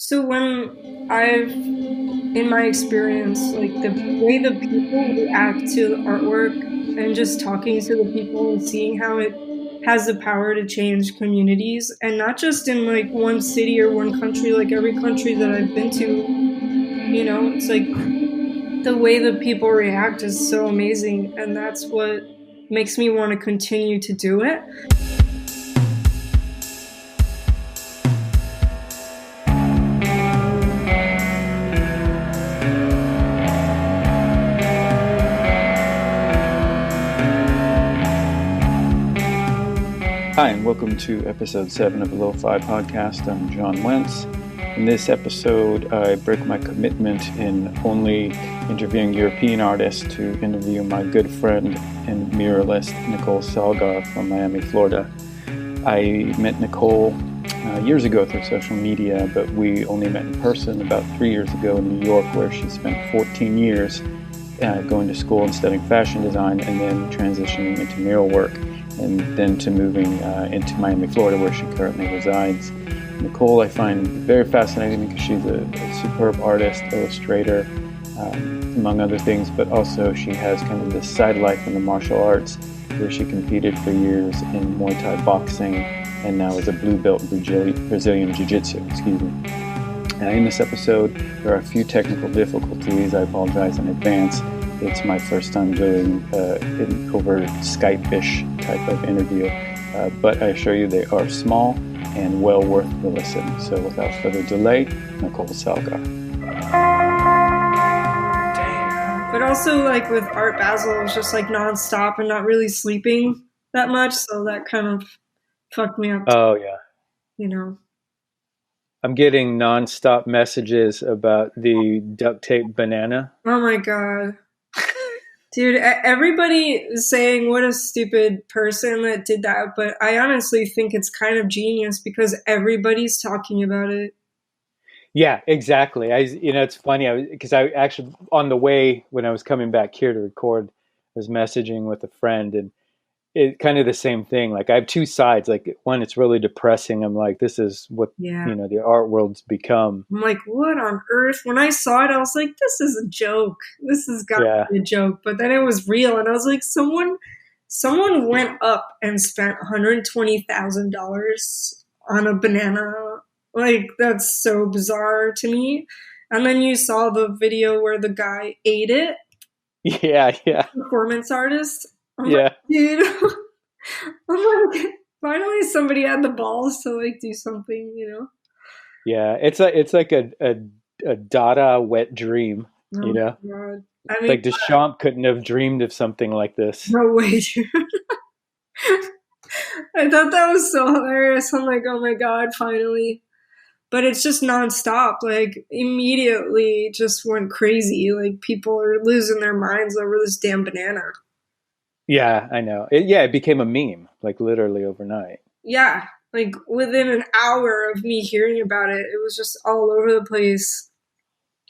So when in my experience, like the way the people react to the artwork and just talking to the people and seeing how it has the power to change communities, and not just in like one city or one country, like every country that I've been to, it's like the way the people react is so amazing, and that's what makes me want to continue to do it. Hi, and welcome to episode 7 of the Lo-Fi Podcast. I'm John Wentz. In this episode, I break my commitment in only interviewing European artists to interview my good friend and muralist, Nicole Salgar from Miami, Florida. I met Nicole years ago through social media, but we only met in person about 3 years ago in New York, where she spent 14 years going to school and studying fashion design and then transitioning into mural work, and then to moving into Miami, Florida, where she currently resides. Nicole I find very fascinating because she's a superb artist, illustrator, among other things, but also she has kind of this side life in the martial arts where she competed for years in Muay Thai boxing and now is a blue belt in Brazilian Jiu-Jitsu. In this episode, there are a few technical difficulties. I apologize in advance. It's my first time doing over Skype-ish type of interview, but I assure you they are small and well worth the listen. So without further delay, Nicole Salgar. But also, like with Art Basel, it was just like nonstop and not really sleeping that much, so that kind of fucked me up. Oh yeah. I'm getting nonstop messages about the duct tape banana. Oh my god. Dude, everybody is saying what a stupid person that did that, but I honestly think it's kind of genius because everybody's talking about it. Yeah, exactly. It's funny because I actually, on the way when I was coming back here to record, I was messaging with a friend, and it kind of the same thing. Like I have two sides. Like one, it's really depressing. I'm like, this is what the art world's become. I'm like, what on earth? When I saw it, I was like, this is a joke. This has got to be a joke. But then it was real, and I was like, someone went up and spent $120,000 on a banana. Like, that's so bizarre to me. And then you saw the video where the guy ate it. Yeah. Performance artist. I'm yeah. like, dude. I'm like, finally somebody had the balls to like do something, Yeah, it's like a Dada wet dream, God. I mean, like Deschamps couldn't have dreamed of something like this. No way, dude. I thought that was so hilarious. I'm like, oh my god, finally. But it's just nonstop. Like, immediately just went crazy. Like, people are losing their minds over this damn banana. Yeah, I know. It became a meme, like literally overnight. Yeah, like within an hour of me hearing about it, it was just all over the place.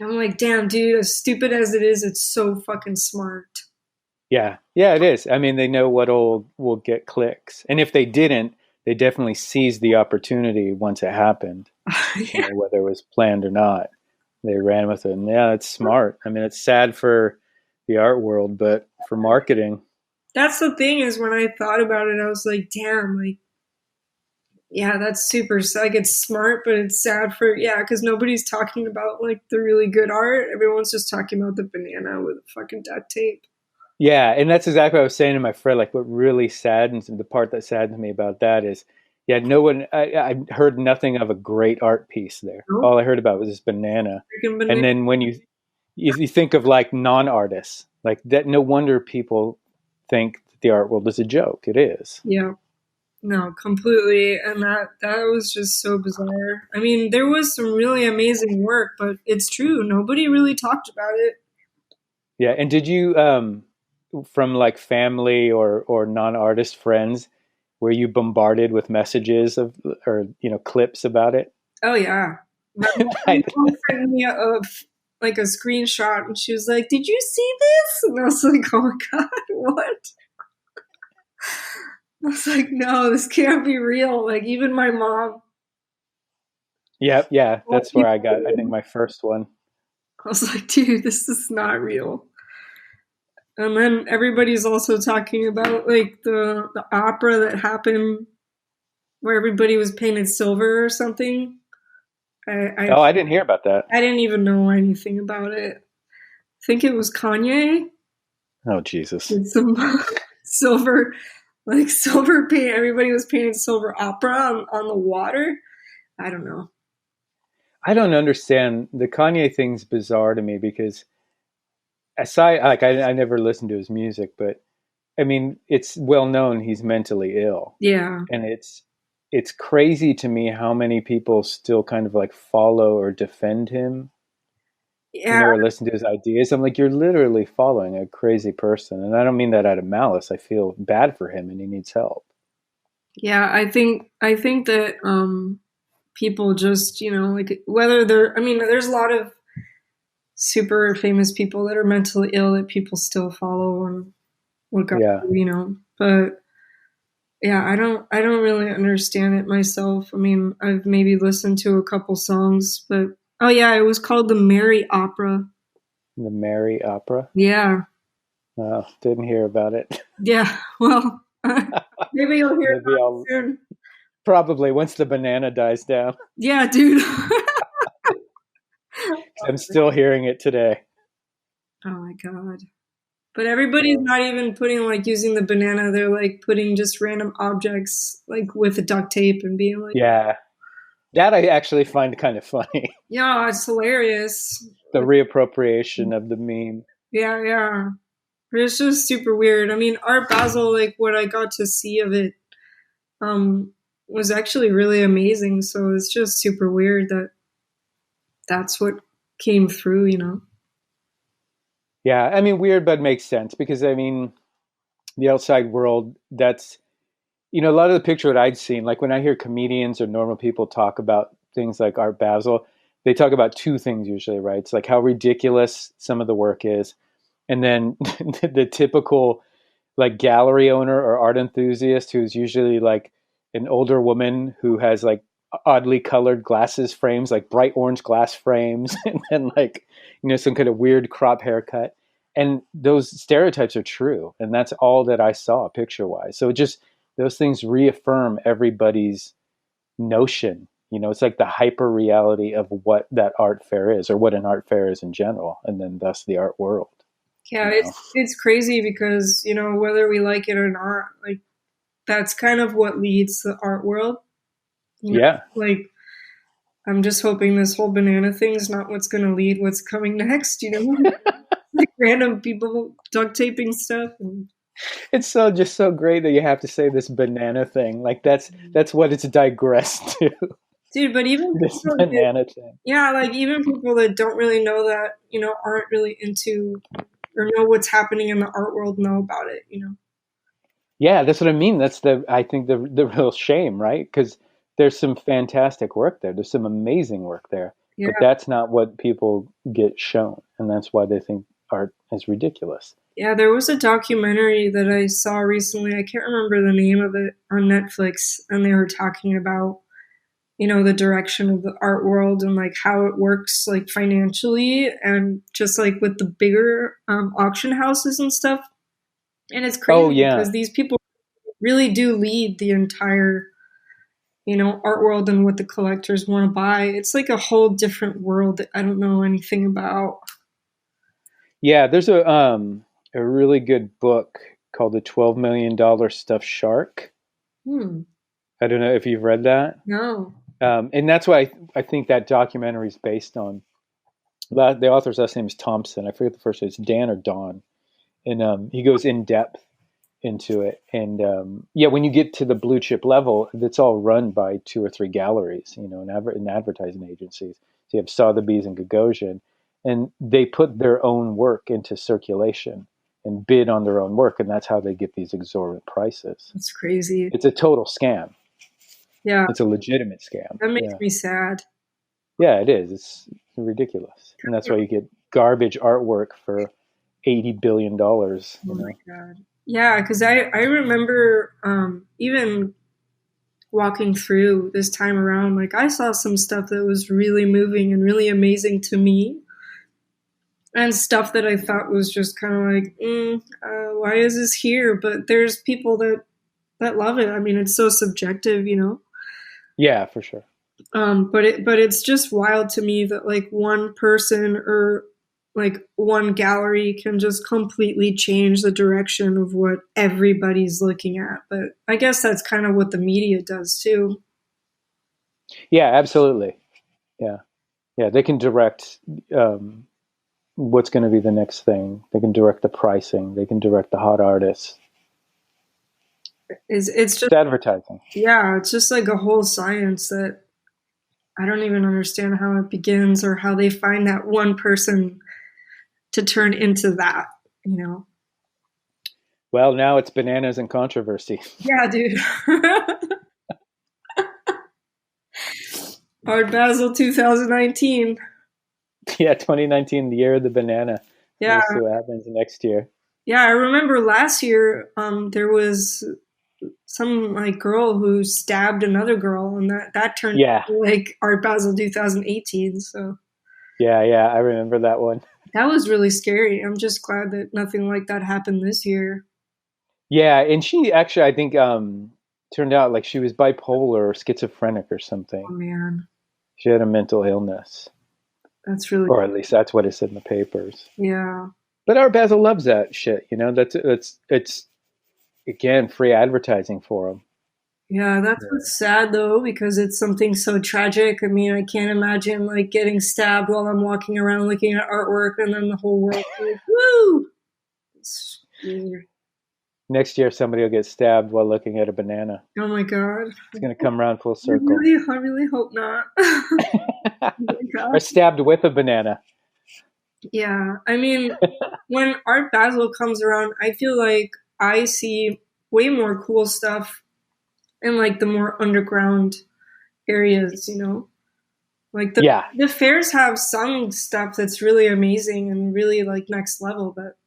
I'm like, damn, dude, as stupid as it is, it's so fucking smart. Yeah, it is. I mean, they know what will get clicks. And if they didn't, they definitely seized the opportunity once it happened. Whether it was planned or not. They ran with it. And yeah, it's smart. I mean, it's sad for the art world, but for marketing. That's the thing, is when I thought about it, I was like, damn, like, yeah, that's super, like, it's smart, but it's sad because nobody's talking about, like, the really good art. Everyone's just talking about the banana with fucking duct tape. Yeah, and that's exactly what I was saying to my friend. Like, what really saddens, and the part that saddens me about that is, no one, I heard nothing of a great art piece there. Nope. All I heard about was this banana. And then when you think of, like, non-artists, like that, no wonder people think that the art world is a joke. It is. Yeah. No, completely. And that was just so bizarre. I mean, there was some really amazing work, but it's true. Nobody really talked about it. Yeah. And did you, from like family or non-artist friends, were you bombarded with messages or clips about it? Oh yeah. My mom sent me a screenshot, and she was like, "Did you see this?" And I was like, "Oh my god, what?" I was like, "No, this can't be real." Like, even my mom. Yeah, yeah, All that's where I got, I think, people. my first one. I was like, dude, this is not real. And then everybody's also talking about like the opera that happened where everybody was painted silver or something. I I, Oh, I didn't hear about that. I didn't even know anything about it. I think it was Kanye Oh, Jesus. did some silver, like silver paint. Everybody was painting silver opera on the water. I don't know. I don't understand. The Kanye thing's bizarre to me because aside, like, I never listened to his music, but I mean, it's well known he's mentally ill. Yeah, And it's crazy to me how many people still kind of like follow or defend him, yeah, or listen to his ideas. I'm like, you're literally following a crazy person. And I don't mean that out of malice. I feel bad for him and he needs help. yeah. I think that people just like whether they're. I mean, there's a lot of super famous people that are mentally ill that people still follow and look up Yeah. to. But yeah, I don't really understand it myself. I mean, I've maybe listened to a couple songs, but oh yeah, it was called the Mary Opera. The Mary Opera. Yeah, Oh, didn't hear about it. yeah. Well, maybe you'll hear Maybe about it I'll soon. probably once the banana dies down. Yeah, dude. I'm still hearing it today. Oh my god. But everybody's not even putting like using the banana. They're like putting just random objects like with duct tape and being like, Yeah. That I actually find kind of funny. yeah, it's hilarious. The reappropriation of the meme. Yeah, yeah. But it's just super weird. I mean, Art Basel, like what I got to see of it, um, was actually really amazing. So it's just super weird that that's what came through. Yeah, I mean, weird, but makes sense because I mean, the outside world, that's, a lot of the picture that I'd seen, like when I hear comedians or normal people talk about things like Art Basel, they talk about two things usually, right? It's like how ridiculous some of the work is, and then the typical like gallery owner or art enthusiast who's usually like an older woman who has like oddly colored glasses frames, like bright orange glass frames, and then like, some kind of weird crop haircut. And those stereotypes are true. And that's all that I saw picture wise. So it just, those things reaffirm everybody's notion. It's like the hyper reality of what that art fair is, or what an art fair is in general, and then thus the art world, Yeah, you know? it's crazy because whether we like it or not, like that's kind of what leads the art world. Yeah. Like I'm just hoping this whole banana thing is not what's going to lead what's coming next. Like random people duct taping stuff. And, It's so just so great that you have to say this banana thing. Like that's what it's digressed to. dude, but even This people that, banana thing. yeah, like even people that don't really know that, aren't really into or know what's happening in the art world know about it. Yeah, that's what I mean. That's I think the real shame, right? Because there's some fantastic work there. There's some amazing work there, Yeah. but that's not what people get shown, and that's why they think art is ridiculous. Yeah, there was a documentary that I saw recently. I can't remember the name of it on Netflix, and they were talking about the direction of the art world and like how it works like financially and just like with the bigger auction houses and stuff. And it's Oh crazy yeah, because these people really do lead the entire art world and what the collectors want to buy. It's like a whole different world that I don't know anything about. yeah. There's a really good book called The $12 Million Stuffed Shark. Hmm. I don't know if you've read that. No. And that's what I think that documentary is based on. The author's last name is Thompson. I forget the first name. It's Dan or Don, and he goes in depth into it. And yeah, when you get to the blue chip level, it's all run by two or three galleries, and advertising agencies. So you have Sotheby's and Gagosian, and they put their own work into circulation and bid on their own work, and that's how they get these exorbitant prices. That's crazy. It's a total scam. Yeah, It's a legitimate scam. that makes Yeah. me sad. Yeah, it is. It's ridiculous. And that's why you get garbage artwork for $80 billion. Oh my god. Yeah, because I remember even walking through this time around, like I saw some stuff that was really moving and really amazing to me, and stuff that I thought was just kind of like, why is this here? But there's people that love it. I mean, it's so subjective, you know. Yeah, for sure. But it's just wild to me that like one person or like one gallery can just completely change the direction of what everybody's looking at. But I guess that's kind of what the media does too. Yeah, absolutely. Yeah. Yeah, they can direct what's going to be the next thing. They can direct the pricing. They can direct the hot artists. It's It's just, advertising. yeah, it's just like a whole science that I don't even understand how it begins or how they find that one person to turn into that, you know. Well, now it's bananas and controversy. Yeah, dude. Art Basel 2019. Yeah, 2019, the year of the banana. Yeah, We'll see what happens next year. yeah. I remember last year, there was some like girl who stabbed another girl, and that turned Yeah, into, like Art Basel 2018. So yeah, I remember that one. that was really scary. I'm just glad that nothing like that happened this year. Yeah, and she actually, I think, turned out like she was bipolar or schizophrenic or Oh something. man, She had a mental illness, that's really, or at least that's what it said in the papers. yeah. But Art Basel loves that shit. You know, that's it's again free advertising for them. Yeah, that's Yeah. what's sad though, because it's something so tragic. I mean, I can't imagine like getting stabbed while I'm walking around looking at artwork and then the whole world like, woo! It's weird. Next year, somebody will get stabbed while looking at a banana. Oh my god. It's going to come around full circle. I really hope not. Oh my Or gosh. stabbed with a banana. Yeah. I mean, when Art Basel comes around, I feel like I see way more cool stuff in like the more underground areas, you know? Like Yeah, the fairs have some stuff that's really amazing and really like next level, but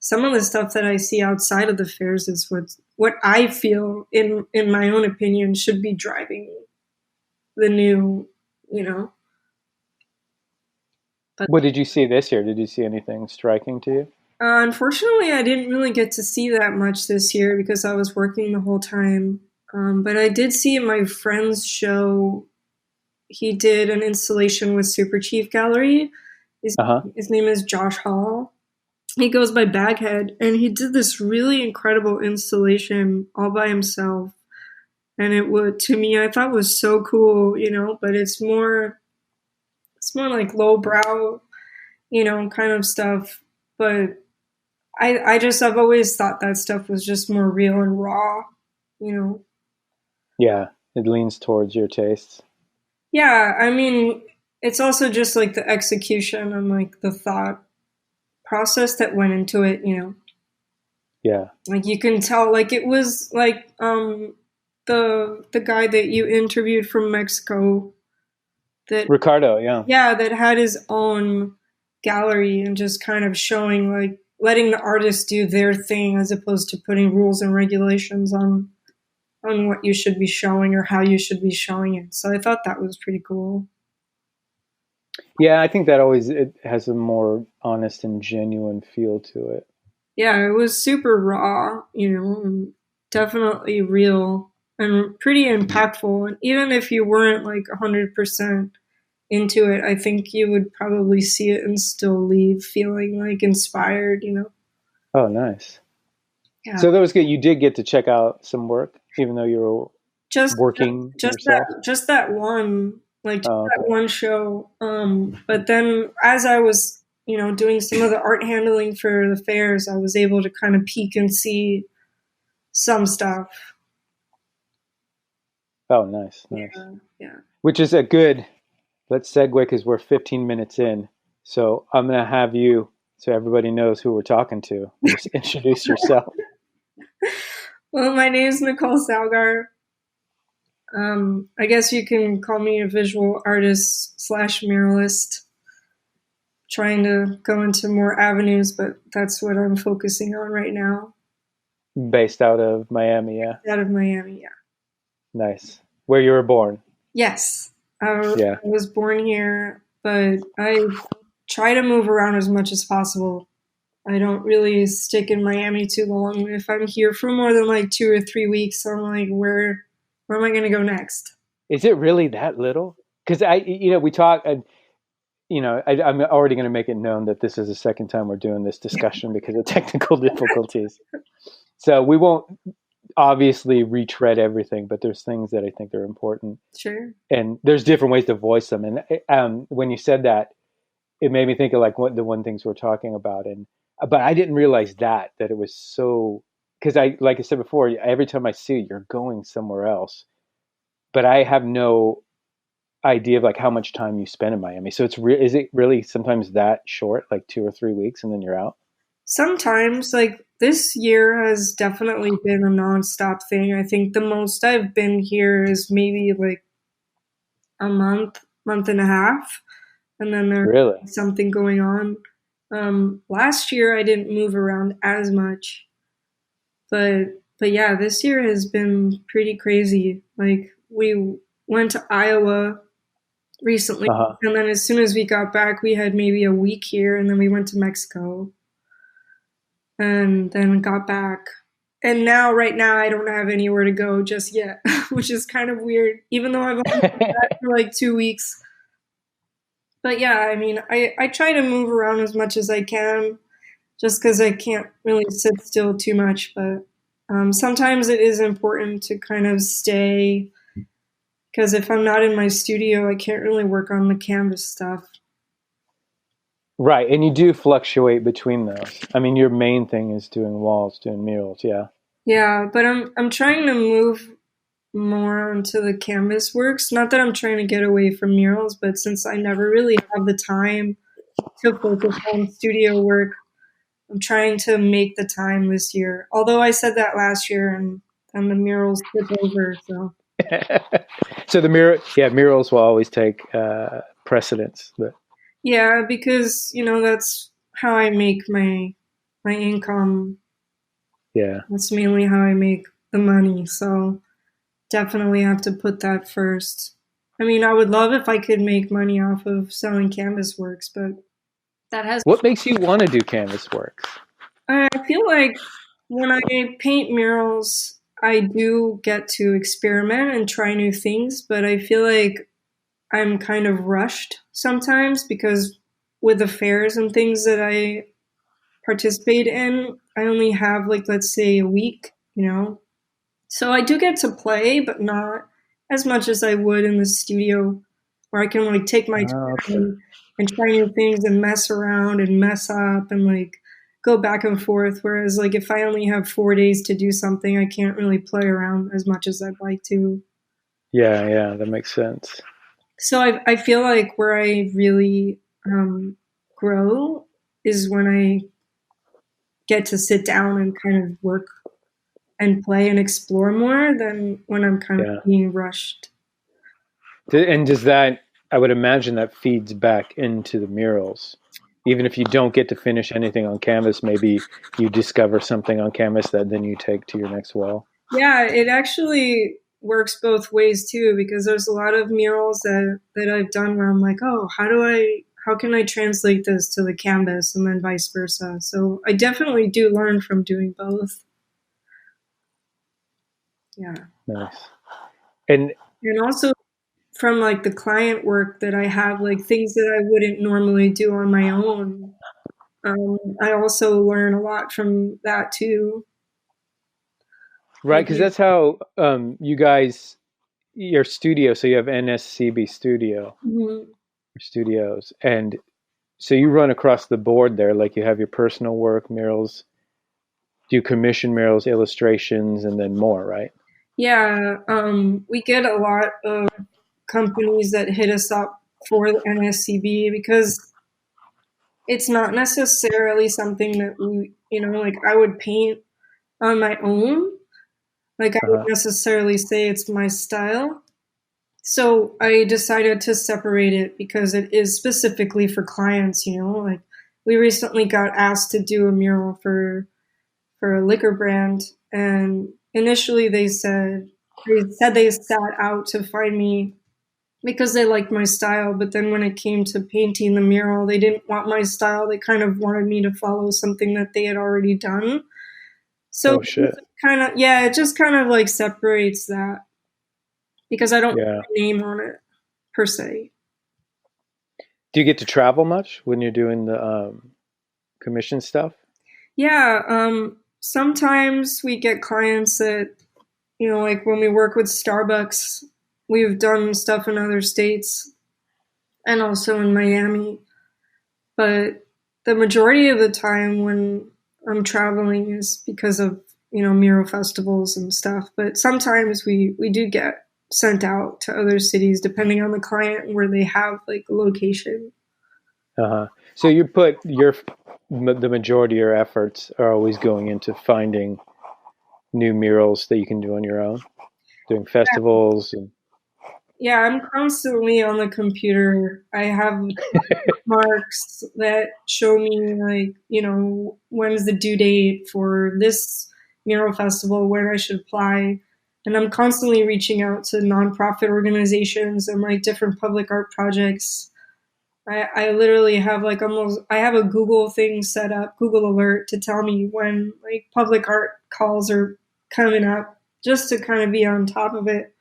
some of the stuff that I see outside of the fairs is what I feel in my own opinion should be driving the new, you know. But what did you see this year? Did you see anything striking to you? unfortunately, I didn't really get to see that much this year because I was working the whole time. But I did see my friend's show. He did an installation with Super Chief Gallery. His, Uh huh. his name is Josh Hall. He goes by Baghead, and he did this really incredible installation all by himself. And it would, to me, I thought was so cool, you know. But it's more like lowbrow, you know, kind of stuff. But I've always thought that stuff was just more real and raw, you know. Yeah, it leans towards your tastes. Yeah, I mean, it's also just like the execution and like the thought process that went into it, you know. Yeah. Like you can tell, like it was like the guy that you interviewed from Mexico that, Ricardo, yeah. yeah, that had his own gallery and just kind of showing like letting the artists do their thing as opposed to putting rules and regulations on what you should be showing or how you should be showing it. So I thought that was pretty cool. Yeah, I think that always it has a more honest and genuine feel to it. Yeah, it was super raw, you know, and definitely real and pretty impactful. And even if you weren't like 100% into it, I think you would probably see it and still leave feeling like inspired, you know? Oh, nice. Yeah. So that was good. You did get to check out some work, even though you were Just working yourself. just that one, like just Oh, that okay. one show. But then as I was, you know, doing some of the art handling for the fairs, I was able to kind of peek and see some stuff. Oh, nice, nice. Yeah, yeah. Which is a good. Let's segue because we're 15 minutes in. So I'm gonna have you, so everybody knows who we're talking to. Just introduce yourself. Well, my name is Nicole Salgar. I guess you can call me a visual artist slash muralist. Trying to go into more avenues, but that's what I'm focusing on right now. Based out of Miami, yeah. Out of Miami, yeah. Nice. Where you were born. Yes, I Yeah. was born here, but I try to move around as much as possible. I don't really stick in Miami too long. If I'm here for more than like 2 or 3 weeks, I'm like, where am I going to go next? Is it really that little? Because we talk, I'm already going to make it known that this is the second time we're doing this discussion because of technical difficulties. So we won't obviously retread everything, but there's things that I think are important, Sure. and there's different ways to voice them. And when you said that, it made me think of like what the one things we're talking about, and but I didn't realize that it was so, because like I said before, every time I see it, you're going somewhere else, but I have no idea of like how much time you spend in Miami. So is it really sometimes that short, like 2 or 3 weeks, and then you're out? Sometimes, like this year has definitely been a nonstop thing. I think the most I've been here is maybe like a month, month and a half, and then there's Really? something going on. Last year I didn't move around as much, but yeah, this year has been pretty crazy. Like we went to Iowa recently, Uh-huh. and then as soon as we got back, we had maybe a week here, and then we went to Mexico, and then got back. And now, right now, I don't have anywhere to go just yet, which is kind of weird, even though I've only been back for like 2 weeks. But yeah, I mean, I try to move around as much as I can just because I can't really sit still too much. But sometimes it is important to kind of stay because if I'm not in my studio, I can't really work on the canvas stuff. Right, and you do fluctuate between those. I mean, your main thing is doing walls, doing murals, yeah. Yeah, but I'm trying to move more onto the canvas works. Not that I'm trying to get away from murals, but since I never really have the time to focus on studio work, I'm trying to make the time this year. Although I said that last year and the murals took over. So So murals will always take precedence, but yeah, because that's how I make my income. yeah. That's mainly how I make the money. So definitely have to put that first. I mean, I would love if I could make money off of selling canvas works, but that has. What makes you want to do canvas works? I feel like when I paint murals, I do get to experiment and try new things, but I feel like I'm kind of rushed sometimes because with the fairs and things that I participate in, I only have like, let's say, a week. So I do get to play, but not as much as I would in the studio, where I can like take my Oh, okay. time and try new things and mess around and mess up and like go back and forth. Whereas like if I only have 4 days to do something, I can't really play around as much as I'd like to. Yeah, that makes sense. So I feel like where I really grow is when I get to sit down and kind of work and play and explore more than when I'm kind of Yeah. being rushed. And does that, I would imagine that feeds back into the murals. Even if you don't get to finish anything on canvas, maybe you discover something on canvas that then you take to your next wall. Yeah, it actually works both ways too because there's a lot of murals that I've done where I'm like, oh, how can I translate this to the canvas and then vice versa. So I definitely do learn from doing both. Yeah. Nice. And And also from like the client work that I have, like things that I wouldn't normally do on my own. I also learn a lot from that too. right, Like, because that's how you guys, your studio, so you have NSCB Studio mhm. or studios, and so you run across the board there, like you have your personal work, murals, do commission murals, illustrations, and then more, right? Yeah, we get a lot of companies that hit us up for the NSCB because it's not necessarily something that like I would paint on my own. Like I wouldn't Uh-huh. necessarily say it's my style. So I decided to separate it because it is specifically for clients. Like we recently got asked to do a mural for a liquor brand, and initially they said They said they set out to find me because they liked my style, but then when it came to painting the mural, they didn't want my style. They kind of wanted me to follow something that they had already done. So Oh shit. kind of, yeah, it just kind of like separates that because I don't put Yeah. my name on it per se. Do you get to travel much when you're doing the commission stuff? Yeah, sometimes we get clients that, like when we work with Starbucks, we've done stuff in other states and also in Miami. But the majority of the time when I'm traveling is because of, mural festivals and stuff. But sometimes we do get sent out to other cities depending on the client and where they have like a location. Uh-huh. So you put the majority of your efforts are always going into finding new murals that you can do on your own, doing festivals and Yeah, I'm constantly on the computer. I have marks that show me like, when is the due date for this mural festival, where I should apply. And I'm constantly reaching out to nonprofit organizations and like different public art projects. I literally have like I have a Google thing set up, Google Alert, to tell me when like public art calls are coming up just to kind of be on top of it,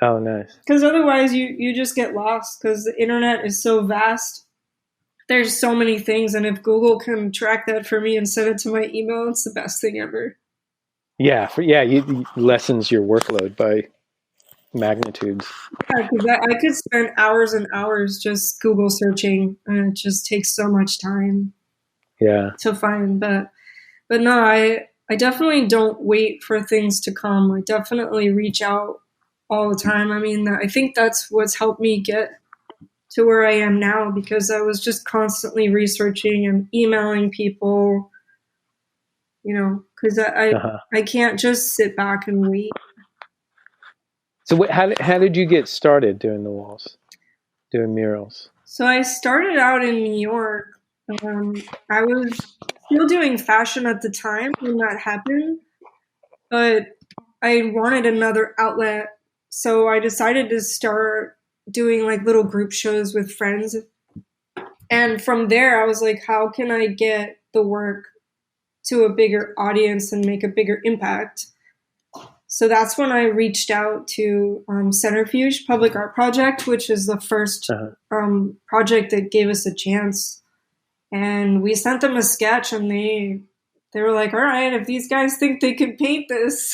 oh nice. because otherwise you just get lost because the internet is so vast. There's so many things, and if Google can track that for me and send it to my email, it's the best thing ever. Yeah, you lessens your workload by magnitudes. Yeah, because I could spend hours and hours just Google searching, and it just takes so much time Yeah. to find. But no, I definitely don't wait for things to come. I definitely reach out all the time. I mean, I think that's what's helped me get to where I am now, because I was just constantly researching and emailing people, because Uh-huh. I can't just sit back and wait. So how did you get started doing the walls, doing murals? So I started out in New York. I was still doing fashion at the time when that happened, but I wanted another outlet. So I decided to start doing like little group shows with friends. And from there, I was like, how can I get the work to a bigger audience and make a bigger impact? So that's when I reached out to Centrifuge Public Art Project, which is the first Uh-huh. project that gave us a chance. And we sent them a sketch, and they were like, "All right, if these guys think they can paint this."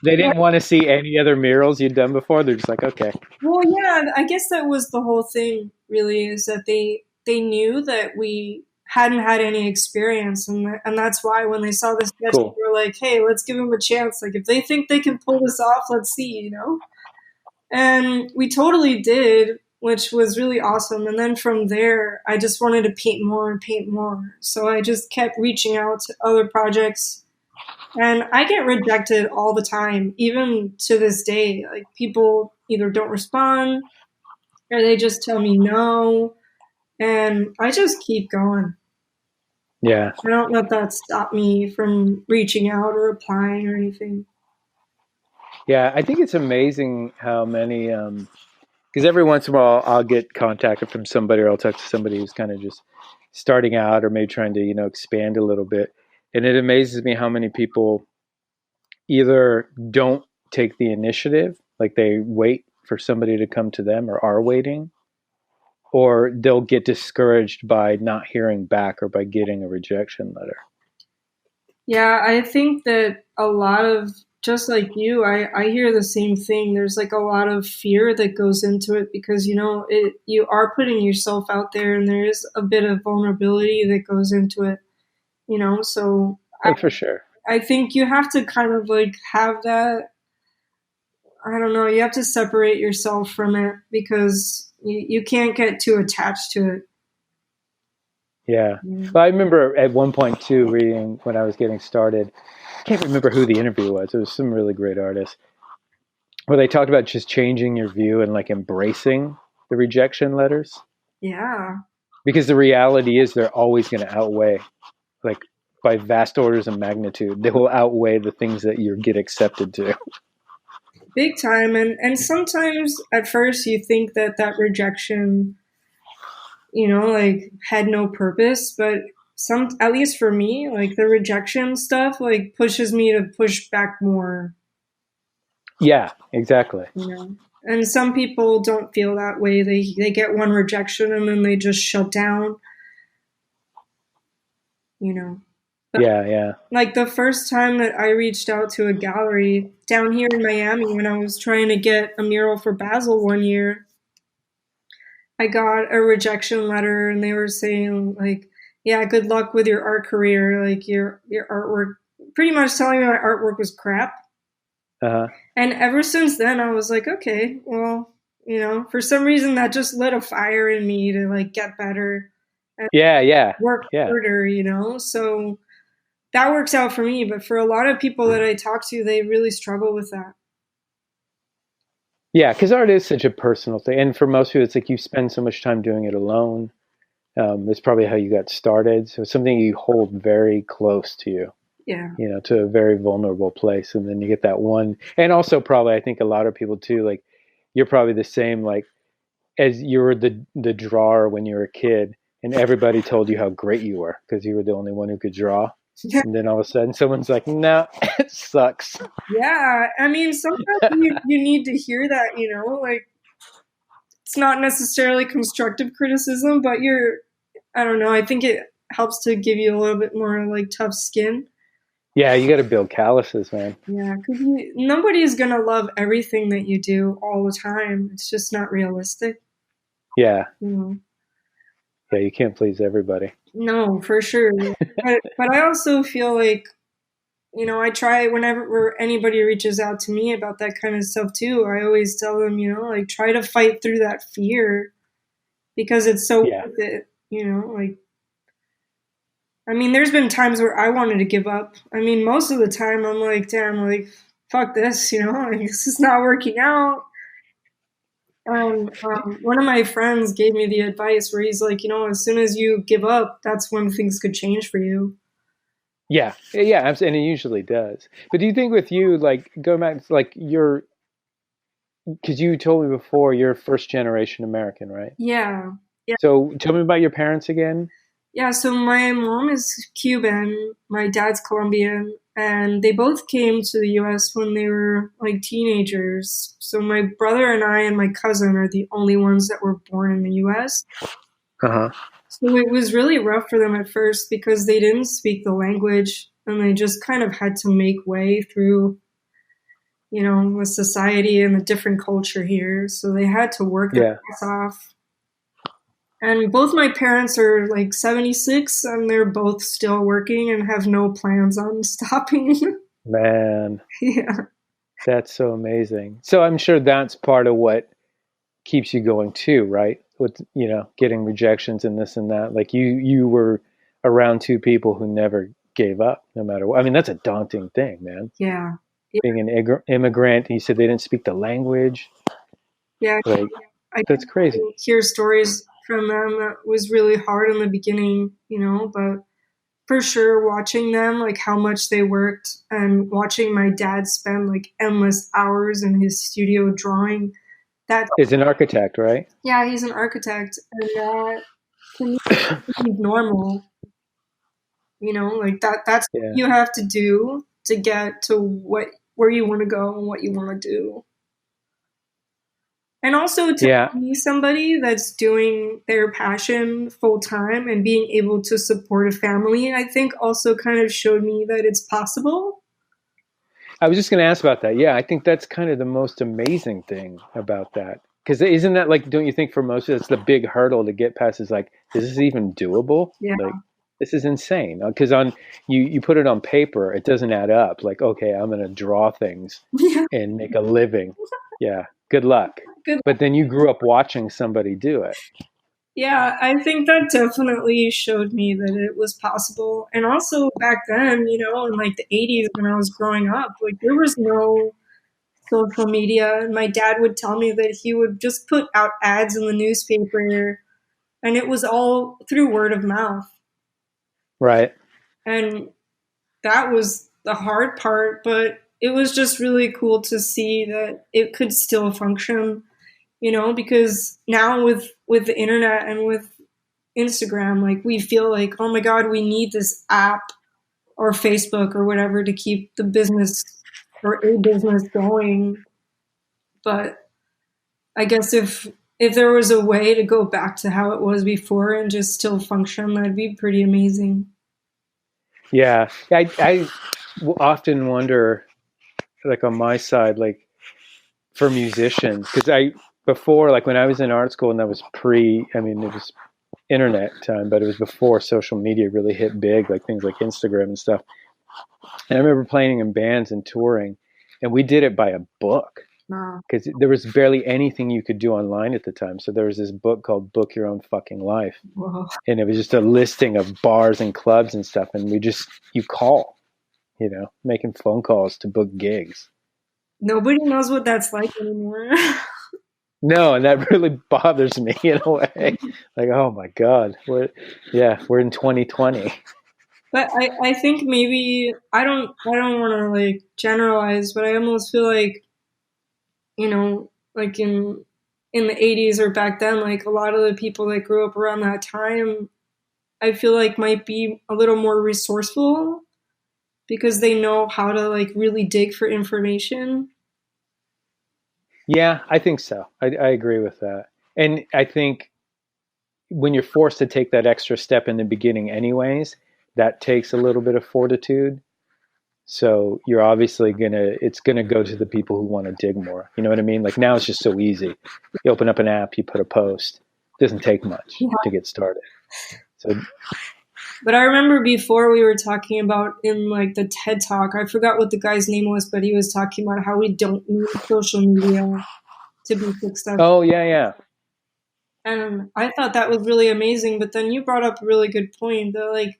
They didn't want to see any other murals you'd done before. They're just like, okay. Well, yeah, I guess that was the whole thing. Really, is that they knew that we hadn't had any experience, and that's why when they saw this sketch, Cool. they were like, "Hey, let's give them a chance. Like, if they think they can pull this off, let's see." And we totally did, which was really awesome. And then from there, I just wanted to paint more and paint more. So I just kept reaching out to other projects. And I get rejected all the time, even to this day. Like, people either don't respond or they just tell me no. And I just keep going. Yeah. I don't let that stop me from reaching out or applying or anything. Yeah. I think it's amazing how many, because every once in a while I'll get contacted from somebody or I'll talk to somebody who's kind of just starting out or maybe trying to, expand a little bit. And it amazes me how many people either don't take the initiative, like they wait for somebody to come to them or are waiting, or they'll get discouraged by not hearing back or by getting a rejection letter. Yeah, I think that a lot of, just like you, I hear the same thing. There's like a lot of fear that goes into it because, you are putting yourself out there, and there is a bit of vulnerability that goes into it, so Oh, for sure. I think you have to kind of like have that, I don't know, you have to separate yourself from it because you can't get too attached to it. Yeah. Yeah. Well, I remember at one point too, reading when I was getting started, I can't remember who the interview was. It was some really great artist where they talked about just changing your view and like embracing the rejection letters. Yeah. Because the reality is they're always going to outweigh like by vast orders of magnitude. They will outweigh the things that you get accepted to. Big time. And sometimes at first you think that that rejection, like had no purpose, but at least for me, like the rejection stuff like pushes me to push back more, Yeah, exactly. And some people don't feel that way. They get one rejection and then they just shut down, you know. But Yeah. like the first time that I reached out to a gallery down here in Miami when I was trying to get a mural for Basel one year, I got a rejection letter and they were saying like, yeah, good luck with your art career, like your artwork, pretty much telling me my artwork was crap. Uh-huh. And ever since then I was like, okay, well, for some reason that just lit a fire in me to like get better and Yeah. work harder, So that works out for me, but for a lot of people that I talk to, they really struggle with that. Yeah, because art is such a personal thing, and for most people, it's like you spend so much time doing it alone. That's probably how you got started. So it's something you hold very close to you. Yeah. To a very vulnerable place, and then you get that one. And also, probably, I think a lot of people too. Like, you're probably the same. Like, as you were the drawer when you were a kid, and everybody told you how great you were because you were the only one who could draw. Yeah. And then all of a sudden, someone's like, "No, it sucks." Yeah, I mean, sometimes you need to hear that, like it's not necessarily constructive criticism, but I don't know, I think it helps to give you a little bit more like tough skin. Yeah, you got to build calluses, man. Yeah, because nobody's gonna love everything that you do all the time. It's just not realistic. Yeah. Yeah, you can't please everybody. No, for sure. but I also feel like I try whenever anybody reaches out to me about that kind of stuff too. I always tell them, like try to fight through that fear because it's so worth it. Like, I mean, there's been times where I wanted to give up. I mean, most of the time I'm like, damn, like fuck this, like, this is not working out. And one of my friends gave me the advice where he's like, as soon as you give up, that's when things could change for you. Yeah, and it usually does. But do you think with you, like going back, like because you told me before you're first generation American, right? Yeah. So tell me about your parents again. Yeah, so my mom is Cuban, my dad's Colombian, and they both came to the US when they were like teenagers. So my brother and I and my cousin are the only ones that were born in the US. Uh-huh. So it was really rough for them at first because they didn't speak the language and they just kind of had to make way through, the society and the different culture here. So they had to work their ass off. And both my parents are like 76 and they're both still working and have no plans on stopping. Man. Yeah. That's so amazing. So I'm sure that's part of what keeps you going too, right? With, getting rejections and this and that. Like you were around two people who never gave up no matter what. I mean, that's a daunting thing, man. Yeah. Being an immigrant, and you said they didn't speak the language. Yeah. Like, that's crazy. Hear stories from them that was really hard in the beginning, but for sure watching them, like how much they worked and watching my dad spend like endless hours in his studio drawing. That is an architect, right? Yeah, he's an architect, and that to me is normal. Like that's what you have to do to get to where you want to go and what you want to do. And also to be somebody that's doing their passion full time and being able to support a family, I think also kind of showed me that it's possible. I was just going to ask about that. Yeah, I think that's kind of the most amazing thing about that. Because isn't that like, don't you think for most of us, the big hurdle to get past is like, is this even doable? Yeah. Like, this is insane. Because you put it on paper, it doesn't add up. Like, okay, I'm going to draw things and make a living. Yeah, good luck. But then you grew up watching somebody do it. Yeah, I think that definitely showed me that it was possible. And also back then, in like the 80s when I was growing up, like there was no social media. And my dad would tell me that he would just put out ads in the newspaper and it was all through word of mouth. Right. And that was the hard part, but it was just really cool to see that it could still function, because now with the internet and with Instagram, like we feel like, oh my God, we need this app or Facebook or whatever to keep the business or a business going. But I guess if there was a way to go back to how it was before and just still function, that'd be pretty amazing. Yeah, I often wonder, like on my side, like for musicians, because before, like when I was in art school, and that was I mean, it was internet time, but it was before social media really hit big, like things like Instagram and stuff. And I remember playing in bands and touring, and we did it by a book because there was barely anything you could do online at the time. So there was this book called Book Your Own Fucking Life. Whoa. And it was just a listing of bars and clubs and stuff. And you call, making phone calls to book gigs. Nobody knows what that's like anymore. No, and that really bothers me in a way. Like, oh my God, we're in 2020. But I think maybe I don't want to like generalize, but I almost feel like, like in the 80s or back then, like a lot of the people that grew up around that time, I feel like might be a little more resourceful because they know how to like really dig for information. Yeah, I think so. I agree with that. And I think when you're forced to take that extra step in the beginning anyways, that takes a little bit of fortitude. So you're obviously it's gonna go to the people who want to dig more. You know what I mean? Like now it's just so easy. You open up an app, you put a post. It doesn't take much to get started. So, but I remember before we were talking about in like the TED Talk, I forgot what the guy's name was, but he was talking about how we don't need social media to be successful. Oh yeah. And I thought that was really amazing. But then you brought up a really good point that like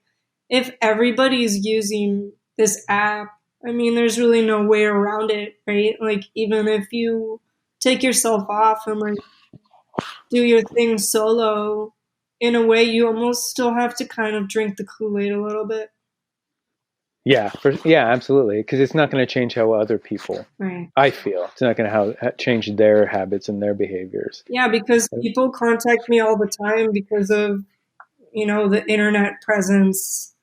if everybody's using this app, I mean, there's really no way around it, right? Like even if you take yourself off and like do your thing solo, in a way you almost still have to kind of drink the Kool-Aid a little bit. Yeah, absolutely. Because it's not going to change how other people, right. I feel, it's not going to change their habits and their behaviors. Yeah, because people contact me all the time because of, the internet presence,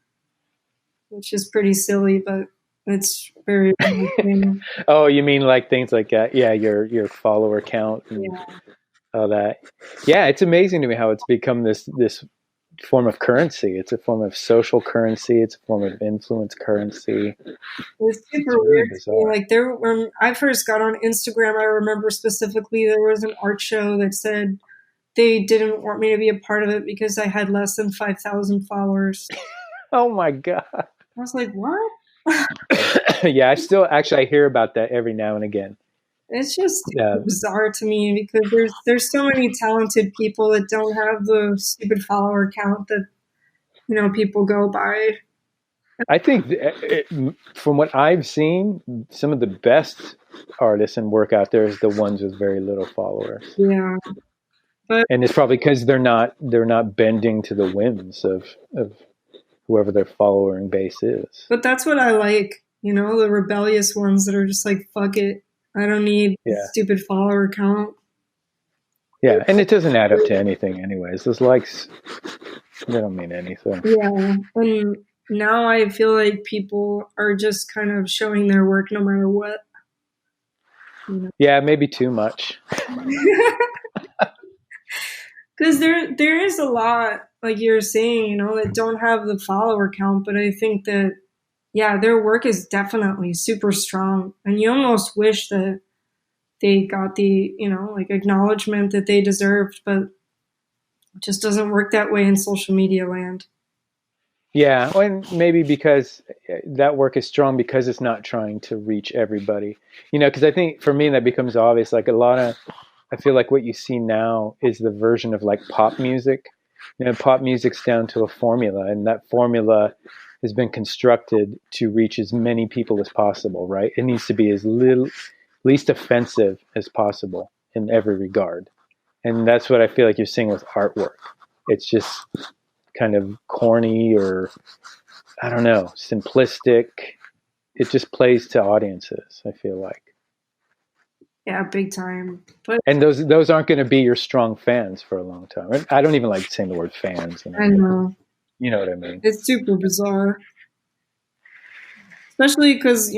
which is pretty silly, but it's very amazing. Oh, you mean like things like that? Yeah, your follower count and all that. Yeah, it's amazing to me how it's become this form of currency. It's a form of social currency. It's a form of influence currency. It's super weird. Like when I first got on Instagram, I remember specifically there was an art show that said they didn't want me to be a part of it because I had less than 5,000 followers. Oh my God. I was like, what? Yeah, I hear about that every now and again. It's just bizarre to me because there's so many talented people that don't have the stupid follower count that, people go by. I think from what I've seen, some of the best artists and work out there is the ones with very little followers. Yeah. And it's probably because they're not bending to the whims of whoever their following base is. But that's what I like, the rebellious ones that are just like, fuck it. I don't need stupid follower count. Yeah, and it doesn't add up to anything anyways. Those likes, they don't mean anything. Yeah, and now I feel like people are just kind of showing their work no matter what. Yeah, maybe too much. Because there is a lot, like you're saying, that don't have the follower count, but I think that, their work is definitely super strong. And you almost wish that they got the, like acknowledgement that they deserved, but it just doesn't work that way in social media land. Yeah, and maybe because that work is strong because it's not trying to reach everybody. Because I think for me that becomes obvious. Like I feel like what you see now is the version of like pop music. Pop music's down to a formula, and that formula has been constructed to reach as many people as possible, right? It needs to be as least offensive as possible in every regard. And that's what I feel like you're seeing with artwork. It's just kind of corny or I don't know, simplistic. It just plays to audiences, I feel like. Yeah, big time. But And those aren't going to be your strong fans for a long time. I don't even like saying the word fans, I know you know what I mean. it's super bizarre, especially because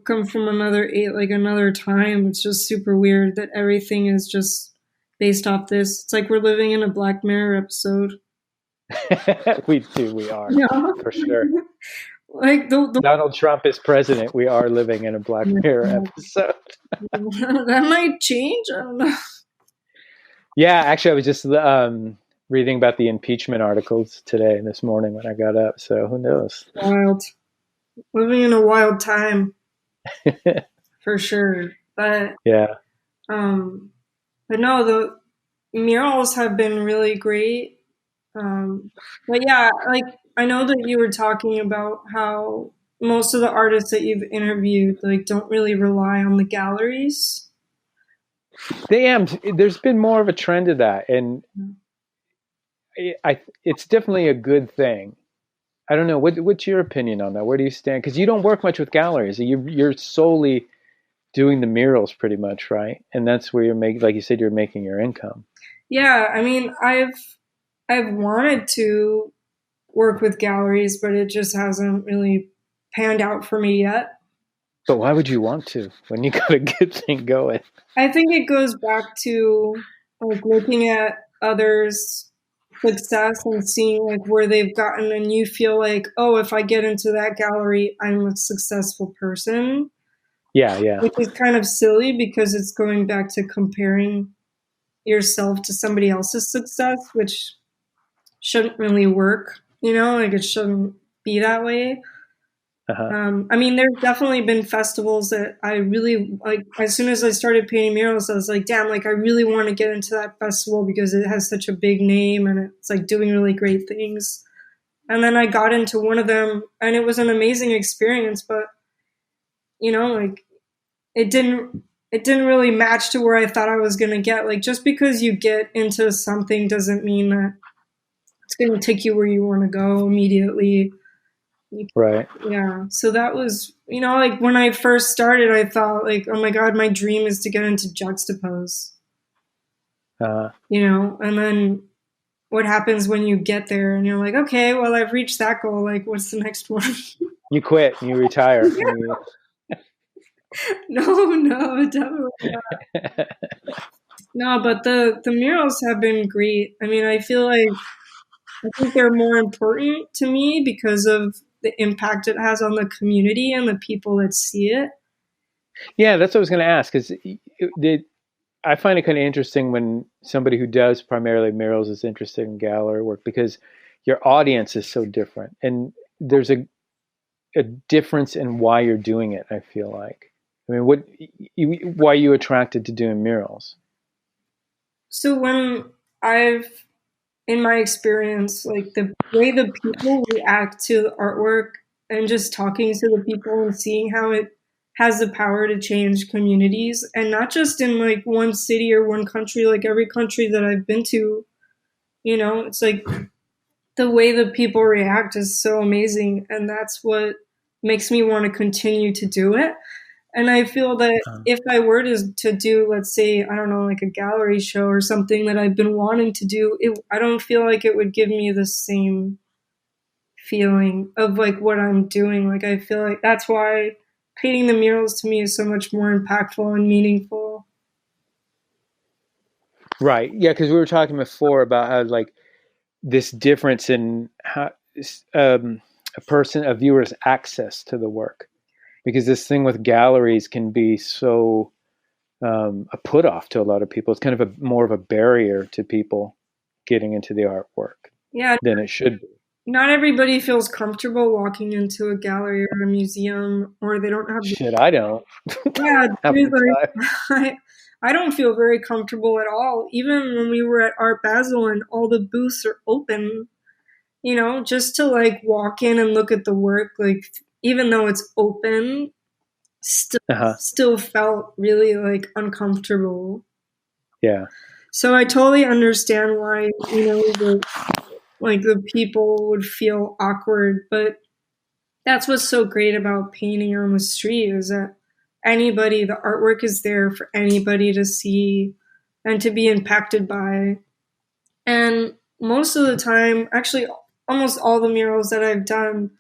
come from another time. It's just super weird that everything is just based off this. It's like we're living in a Black Mirror episode. We are, Yeah, for sure. like the Donald Trump is president. We are living in a Black Mirror episode. that might change. I don't know. Yeah, actually, I was just reading about the impeachment articles today, this morning when I got up. So who knows? Wild, living in a wild time for sure. Yeah. Um, but no, the murals have been really great. But yeah, like I know that you were talking about how most of the artists that you've interviewed like don't really rely on the galleries. There's been more of a trend of that, and it's definitely a good thing. I don't know. What's your opinion on that? Where do you stand? Because you don't work much with galleries. You're solely doing the murals, pretty much, right? And that's where you're making, like you said, you're making your income. Yeah, I mean, I've wanted to work with galleries, but it just hasn't really panned out for me yet. But why would you want to when you got a good thing going? I think it goes back to like looking at others' success and seeing like where they've gotten, and you feel like, oh, if I get into that gallery, I'm a successful person, Yeah, yeah. which is kind of silly because it's going back to comparing yourself to somebody else's success, which shouldn't really work. Like it shouldn't be that way. Uh-huh. I mean, there's definitely been festivals that I really like. As soon as I started painting murals, I was like, damn, like I really want to get into that festival because it has such a big name and it's like doing really great things. And then I got into one of them and it was an amazing experience, but like it didn't really match to where I thought I was going to get. Like just because you get into something doesn't mean that it's going to take you where you want to go immediately. Right. Yeah. So that was, like when I first started, I thought like, oh my God, my dream is to get into juxtapose, Uh, and then what happens when you get there and you're like, okay, well, I've reached that goal. Like, what's the next one? you quit. You retire. No, definitely not. No, but the murals have been great. I mean, I think they're more important to me because of the impact it has on the community and the people that see it. Yeah, that's what I was going to ask. Because I find it kind of interesting when somebody who does primarily murals is interested in gallery work because your audience is so different, and there's a difference in why you're doing it. I feel like. I mean, why are you attracted to doing murals? So in my experience, like the way the people react to the artwork and just talking to the people and seeing how it has the power to change communities, and not just in like one city or one country, like every country that I've been to, it's like the way the people react is so amazing. And that's what makes me want to continue to do it. And I feel that if I were to do, let's say, I don't know, like a gallery show or something that I've been wanting to do, I don't feel like it would give me the same feeling of like what I'm doing. Like I feel like that's why painting the murals to me is so much more impactful and meaningful. Right. Yeah, because we were talking before about how like this difference in how a viewer's access to the work, because this thing with galleries can be so a put off to a lot of people. It's kind of more of a barrier to people getting into the artwork Yeah, than it should be. not everybody feels comfortable walking into a gallery or a museum, or they don't have. Shit, I don't. Yeah, Half dude, the like I don't feel very comfortable at all. Even when we were at Art Basel and all the booths are open, just to like walk in and look at the work, like even though it's open, still Uh-huh. still felt really like uncomfortable. Yeah. So I totally understand why, the people would feel awkward, but that's what's so great about painting on the street is that the artwork is there for anybody to see and to be impacted by. And most of the time, actually, almost all the murals that I've done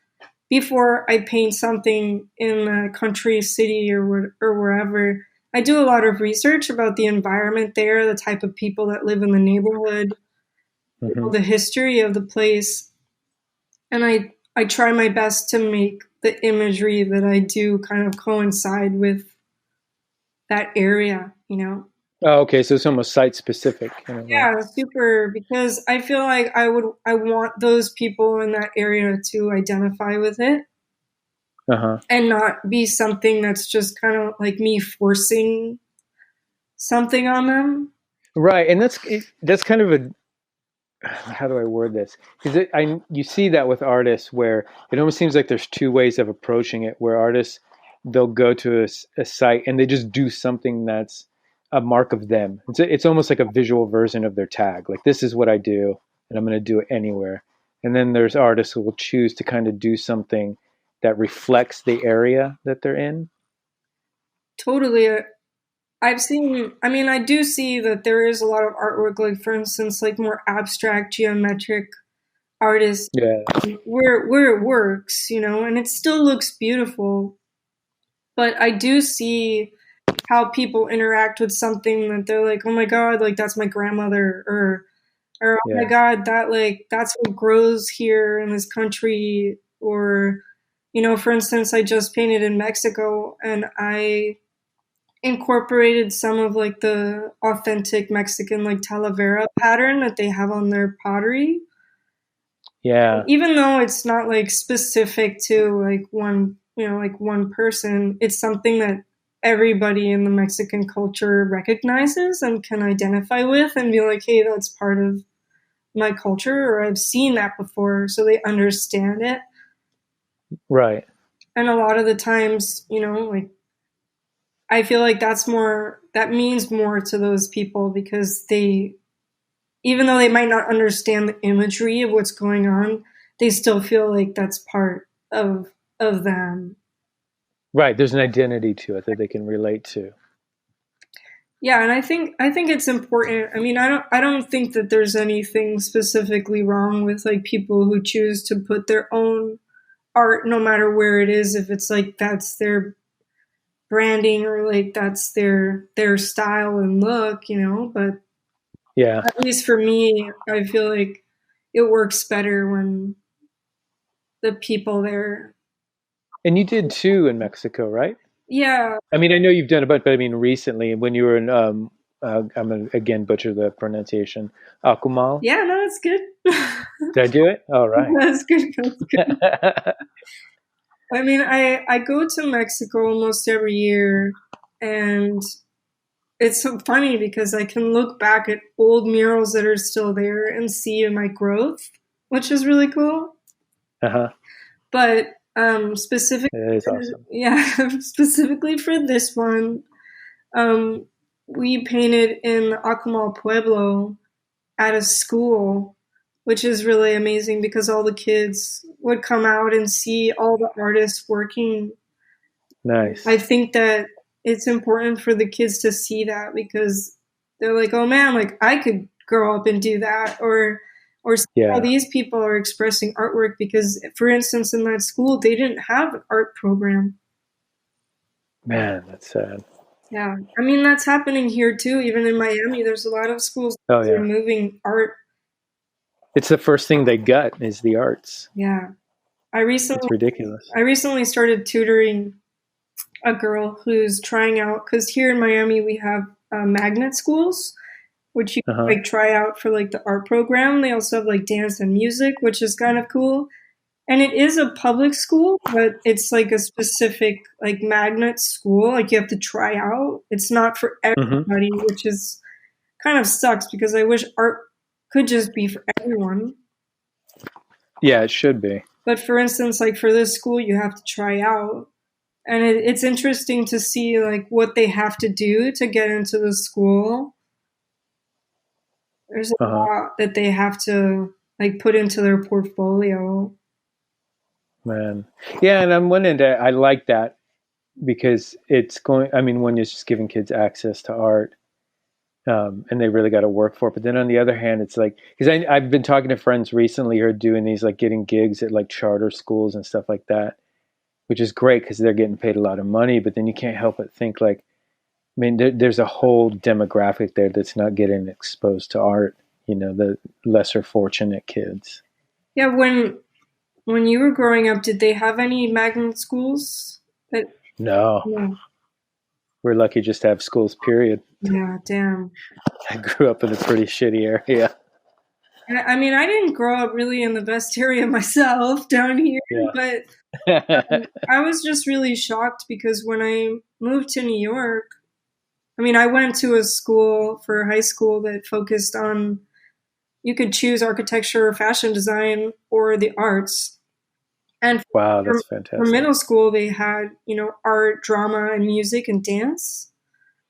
before I paint something in a country, city, or wherever, I do a lot of research about the environment there, the type of people that live in the neighborhood, Hmm. the history of the place, and I try my best to make the imagery that I do kind of coincide with that area, you know. Oh, okay. So it's almost site specific in a way. Yeah, super, because I feel like I want those people in that area to identify with it Uh-huh. and not be something that's just kind of like me forcing something on them. Right. And that's kind of a, how do I word this? Because you see that with artists where it almost seems like there's two ways of approaching it. Where artists, they'll go to a site and they just do something that's a mark of them. It's almost like a visual version of their tag. Like, this is what I do, and I'm going to do it anywhere. And then there's artists who will choose to kind of do something that reflects the area that they're in. Totally. I mean, I do see that there is a lot of artwork, like for instance, like more abstract geometric artists Yeah. where it works, and it still looks beautiful. But I do see how people interact with something that they're like, oh my God, like that's my grandmother, or oh my Yeah. God, that's what grows here in this country, or for instance, I just painted in Mexico and I incorporated some of like the authentic Mexican like talavera pattern that they have on their pottery. Yeah. Even though it's not like specific to like one person, it's something that everybody in the Mexican culture recognizes and can identify with and be like, hey, that's part of my culture, or I've seen that before, so they understand it. Right. And a lot of the times, like I feel like that means more to those people because even though they might not understand the imagery of what's going on, they still feel like that's part of them. Right. There's an identity to it that they can relate to. Yeah, and I think it's important. I mean, I don't think that there's anything specifically wrong with like people who choose to put their own art no matter where it is, if it's like that's their branding or like that's their style and look, but Yeah. at least for me, I feel like it works better when the people there. And you did too in Mexico, right? Yeah, I mean, I know you've done a bunch, but I mean, recently when you were in, I'm gonna again butcher the pronunciation, Akumal. yeah, no, that's good. Did I do it? All right. That's good. That's good. I mean, I go to Mexico almost every year, and it's so funny because I can look back at old murals that are still there and see my growth, which is really cool. Uh-huh. But specific, It is awesome. yeah, specifically for this one, um, we painted in Akumal Pueblo at a school, which is really amazing because all the kids would come out and see all the artists working. I Nice. think that it's important for the kids to see that because they're like, oh man, like I could grow up and do that, or see how Yeah. these people are expressing artwork because, for instance, in that school they didn't have an art program. Man, that's sad. Yeah, I mean that's happening here too. Even in Miami, there's a lot of schools Oh that are yeah. moving art. It's the first thing they gut is the arts. Yeah, I It's recently ridiculous. I recently started tutoring a girl who's trying out because here in Miami we have magnet schools, which you can Uh-huh. like try out for like the art program. They also have like dance and music, which is kind of cool. And it is a public school, but it's like a specific like magnet school. Like you have to try out. It's not for Hmm. everybody, which is kind of sucks because I wish art could just be for everyone. Yeah, it should be. But for instance, like for this school, you have to try out. And it's interesting to see like what they have to do to get into the school. There's a Uh-huh. lot that they have to like put into their portfolio. Man. Yeah, and I'm wondering that I like that because it's going. I mean, one is just giving kids access to art, and they really got to work for it. But then on the other hand, it's like because I've been talking to friends recently who are doing these like getting gigs at like charter schools and stuff like that, which is great because they're getting paid a lot of money. But then you can't help but think like, I mean, there's a whole demographic there that's not getting exposed to art. The lesser fortunate kids. Yeah, when you were growing up, did they have any magnet schools? That No, yeah, we're lucky just to have schools. Period. yeah, damn. I grew up in a pretty shitty area. I mean, I didn't grow up really in the best area myself down here, Yeah. but I was just really shocked because when I moved to New York, I mean, I went to a school for high school that focused on you could choose architecture or fashion design or the arts. And Wow, for, that's for fantastic. middle school, they had, art, drama, and music and dance.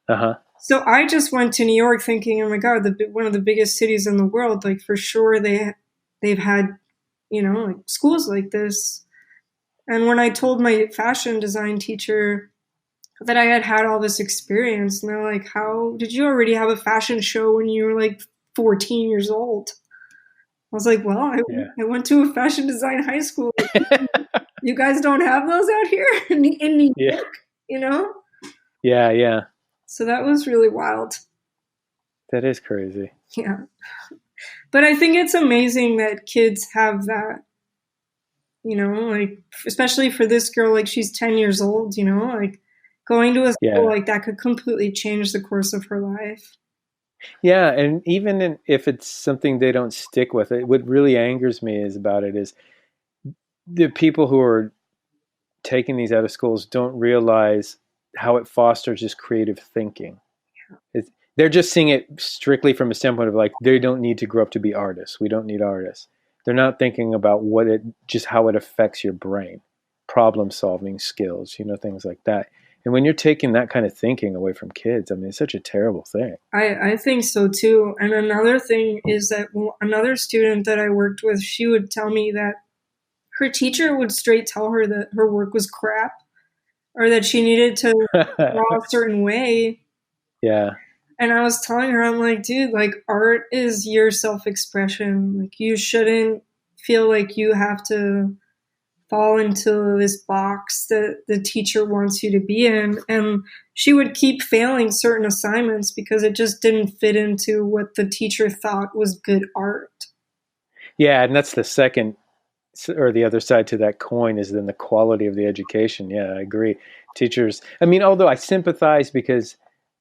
Uh huh. So I just went to New York thinking, oh my God, one of the biggest cities in the world. Like for sure, they've had, like schools like this. And when I told my fashion design teacher that I had had all this experience, and they're like, "How did you already have a fashion show when you were like 14 years old?" I was like, "Well, Yeah. I went to a fashion design high school. You guys don't have those out here in New Yeah. York, you know?" Yeah. Yeah. So that was really wild. That is crazy. Yeah. But I think it's amazing that kids have that, like, especially for this girl, like, she's 10 years old, like, going to a school Yeah. like that could completely change the course of her life. Yeah. And if it's something they don't stick with, what really angers me is about it is the people who are taking these out of schools don't realize how it fosters just creative thinking. It's, they're just seeing it strictly from a standpoint of like they don't need to grow up to be artists. We don't need artists. They're not thinking about just how it affects your brain, problem solving skills, things like that. And when you're taking that kind of thinking away from kids, I mean, it's such a terrible thing. I think so too. And another thing is that another student that I worked with, she would tell me that her teacher would straight tell her that her work was crap or that she needed to draw a certain way. Yeah, And I was telling her, I'm like, dude, like art is your self expression. Like you shouldn't feel like you have to fall into this box that the teacher wants you to be in. And she would keep failing certain assignments because it just didn't fit into what the teacher thought was good art. yeah, and that's the second or the other side to that coin is then the quality of the education. Yeah, I agree. Teachers, I mean, although I sympathize because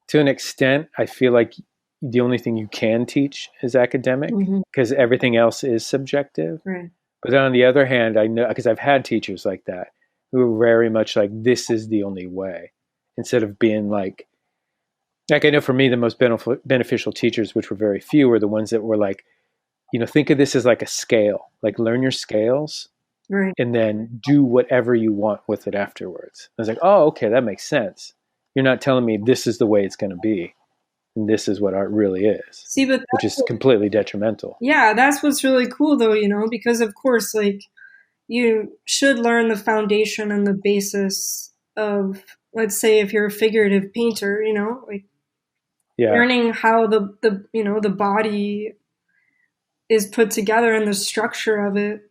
to an extent, I feel like the only thing you can teach is academic Mm-hmm. because everything else is subjective. Right. But then on the other hand, I know because I've had teachers like that who are very much like, this is the only way instead of being like I know for me, the most beneficial teachers, which were very few, were the ones that were like, think of this as like a scale, like learn your scales Right. and then do whatever you want with it afterwards. I was like, oh, okay, that makes sense. You're not telling me this is the way it's going to be, and this is what art really is, See, but which is completely detrimental. yeah, that's what's really cool though, because of course, like you should learn the foundation and the basis of, let's say, if you're a figurative painter, like Yeah, learning how the body is put together and the structure of it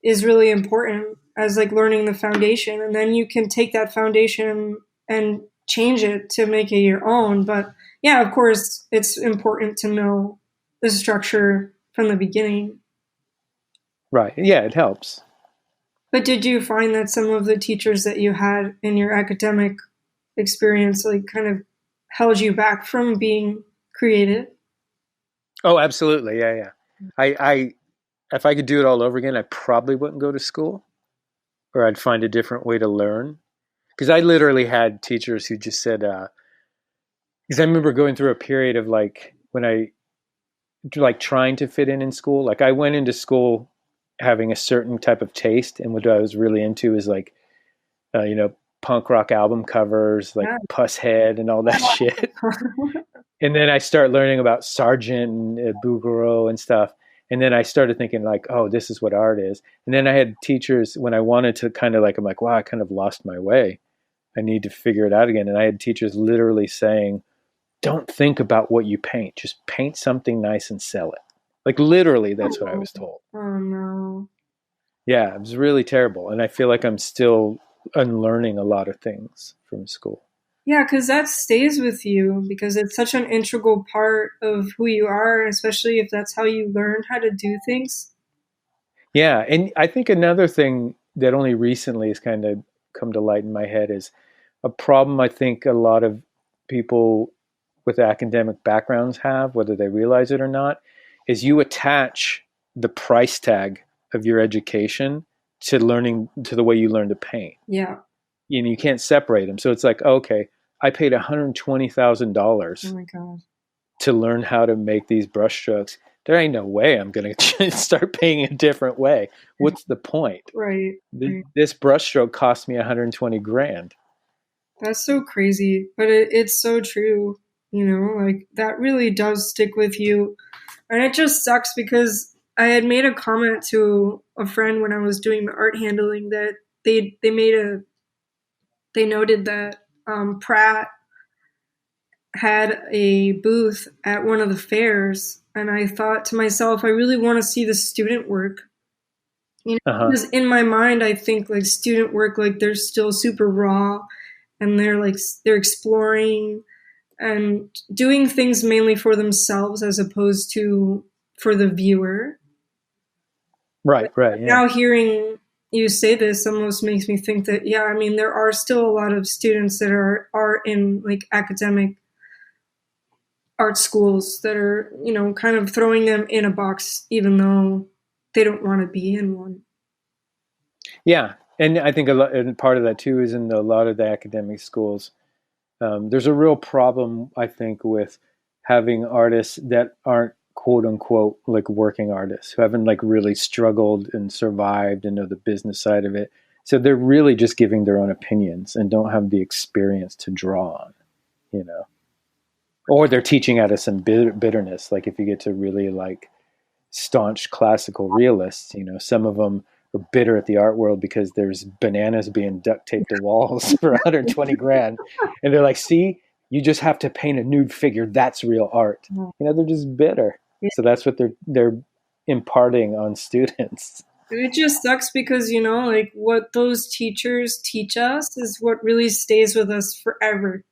is really important as like learning the foundation, and then you can take that foundation and change it to make it your own. But yeah, of course it's important to know the structure from the beginning. right. Yeah, it helps. But did you find that some of the teachers that you had in your academic experience like kind of held you back from being creative? Oh, absolutely. Yeah, yeah. I if I could do it all over again, I probably wouldn't go to school, or I'd find a different way to learn. Because I literally had teachers who just said, because I remember going through a period of like when I like trying to fit in school. Like I went into school having a certain type of taste, and what I was really into is like, punk rock album covers, like Yeah. Pusshead and all that shit. And then I start learning about Sargent and Bouguereau and stuff. And then I started thinking like, oh, this is what art is. And then I had teachers when I wanted to kind of like, I'm like, wow, I kind of lost my way. I need to figure it out again. And I had teachers literally saying, don't think about what you paint. Just paint something nice and sell it. Like literally, that's what I Oh, was told. oh no. Yeah, it was really terrible. And I feel like I'm still unlearning a lot of things from school. Yeah, because that stays with you because it's such an integral part of who you are, especially if that's how you learn how to do things. Yeah. And I think another thing that only recently has kind of come to light in my head is a problem I think a lot of people with academic backgrounds have, whether they realize it or not, is you attach the price tag of your education to learning to the way you learn to paint. Yeah. And you can't separate them. So it's like, okay, I paid Oh $120,000 my God. to learn how to make these brushstrokes. There ain't no way I'm going to start paying a different way. What's the point? Right. Right. This brushstroke cost me 120 grand. That's so crazy, but it's so true. You know, like that really does stick with you. And it just sucks because I had made a comment to a friend when I was doing the art handling that they made a they noted that Pratt had a booth at one of the fairs, and I thought to myself, I really want to see the student work. You know, Uh-huh. because in my mind, I think like student work, like they're still super raw, and they're exploring and doing things mainly for themselves as opposed to for the viewer. Right, right, yeah. Now hearing you say this almost makes me think that yeah, I mean there are still a lot of students that are in like academic art schools that are, you know, kind of throwing them in a box even though they don't want to be in one. Yeah, and I think a lot, and part of that too is in a lot of the academic schools. There's a real problem, I think, with having artists that aren't quote unquote like working artists who haven't like really struggled and survived and know the business side of it. So they're really just giving their own opinions and don't have the experience to draw on, you know. Or they're teaching out of some bitterness. Like if you get to really like staunch classical realists, you know, some of them are bitter at the art world because there's bananas being duct taped to walls for 120 grand. And they're like, see, you just have to paint a nude figure. That's real art. You know, they're just bitter. So that's what they're imparting on students. It just sucks because, you know, like what those teachers teach us is what really stays with us forever.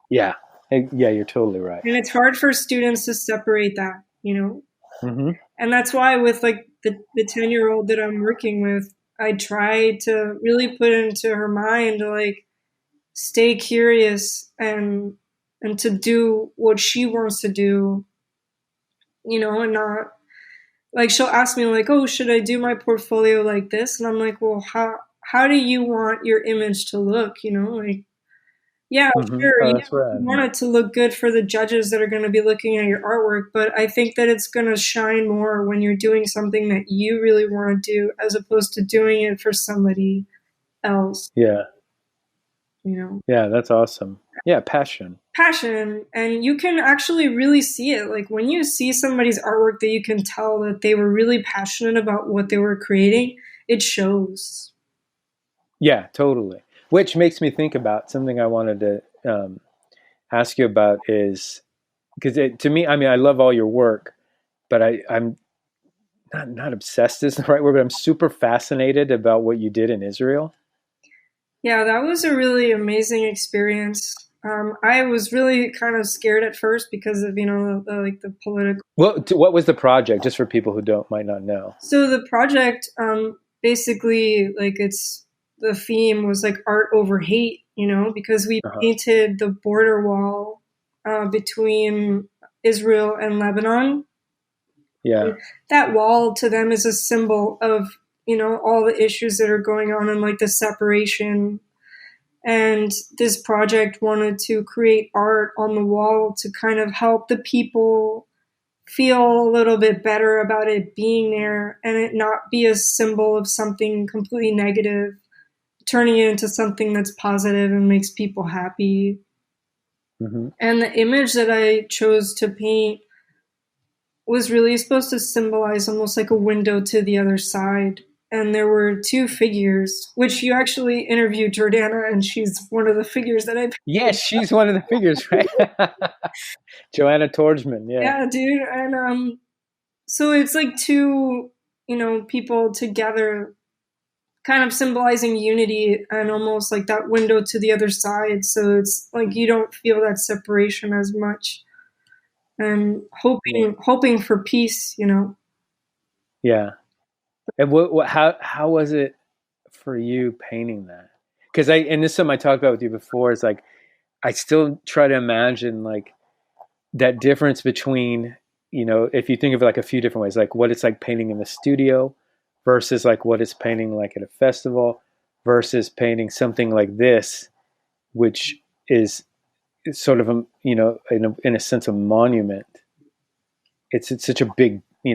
Yeah. Yeah, you're totally right. And it's hard for students to separate that, you know? Mm-hmm. And that's why with like the 10-year-old that I'm working with, I try to really put into her mind to like stay curious and to do what she wants to do, you know, and not like she'll ask me like, "Oh, should I do my portfolio like this?" And I'm like, "Well, how do you want your image to look?" You know, like yeah, Mm-hmm. sure, Oh, you that's right. want it to look good for the judges that are going to be looking at your artwork, but I think that it's going to shine more when you're doing something that you really want to do as opposed to doing it for somebody else, Yeah. you know. Yeah, that's awesome. Yeah, passion. Passion, and you can actually really see it. Like when you see somebody's artwork that you can tell that they were really passionate about what they were creating, it shows. Yeah, totally. Which makes me think about something I wanted to ask you about is because to me, I mean, I love all your work, but I'm not obsessed is the right word, but I'm super fascinated about what you did in Israel. Yeah, that was a really amazing experience. I was really kind of scared at first because of, you know, like the political. What was the project, just for people who don't might not know? So the project, basically, like it's the theme was like art over hate, you know, because we Uh-huh. painted the border wall between Israel and Lebanon. Yeah. And that wall to them is a symbol of, you know, all the issues that are going on and like the separation. And this project wanted to create art on the wall to kind of help the people feel a little bit better about it being there and it not be a symbol of something completely negative, turning it into something that's positive and makes people happy. Mm-hmm. And the image that I chose to paint was really supposed to symbolize almost like a window to the other side. And there were two figures, which you actually interviewed Jordana, and she's one of the figures that I. Yes, she's one of the figures, right? Joanna Torgsman, yeah. Yeah, dude. And so it's like two, people together, kind of symbolizing unity and almost like that window to the other side. So it's like you don't feel that separation as much, and Yeah. hoping for peace. Yeah. And how was it for you painting that? Because and this is something I talked about with you before, is like I still try to imagine like that difference between, if you think of it like a few different ways, like what it's like painting in the studio versus like what it's painting like at a festival versus painting something like this, which is sort of in a sense a monument. It's such a big, I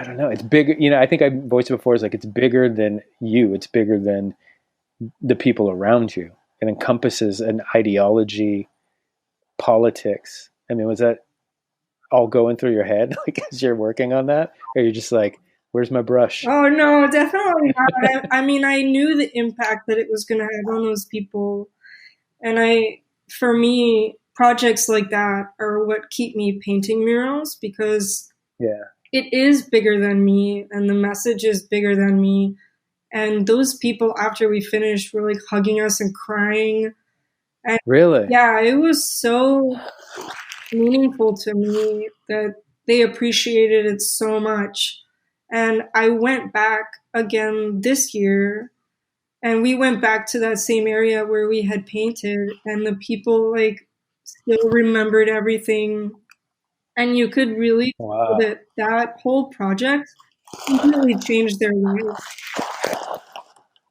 don't know, it's big. I think I voiced it before. Is like it's bigger than you. It's bigger than the people around you. It encompasses an ideology, politics. I mean, was that all going through your head like as you're working on that, or you're just like, where's my brush? Oh no, definitely not. I mean, I knew the impact that it was going to have on those people, and for me, projects like that are what keep me painting murals, because Yeah. it is bigger than me, and the message is bigger than me. And those people, after we finished, were like hugging us and crying. And Really? yeah, it was so meaningful to me that they appreciated it so much. And I went back again this year, and we went back to that same area where we had painted, and the people like still remembered everything. And you could really feel Wow. that whole project really changed their life.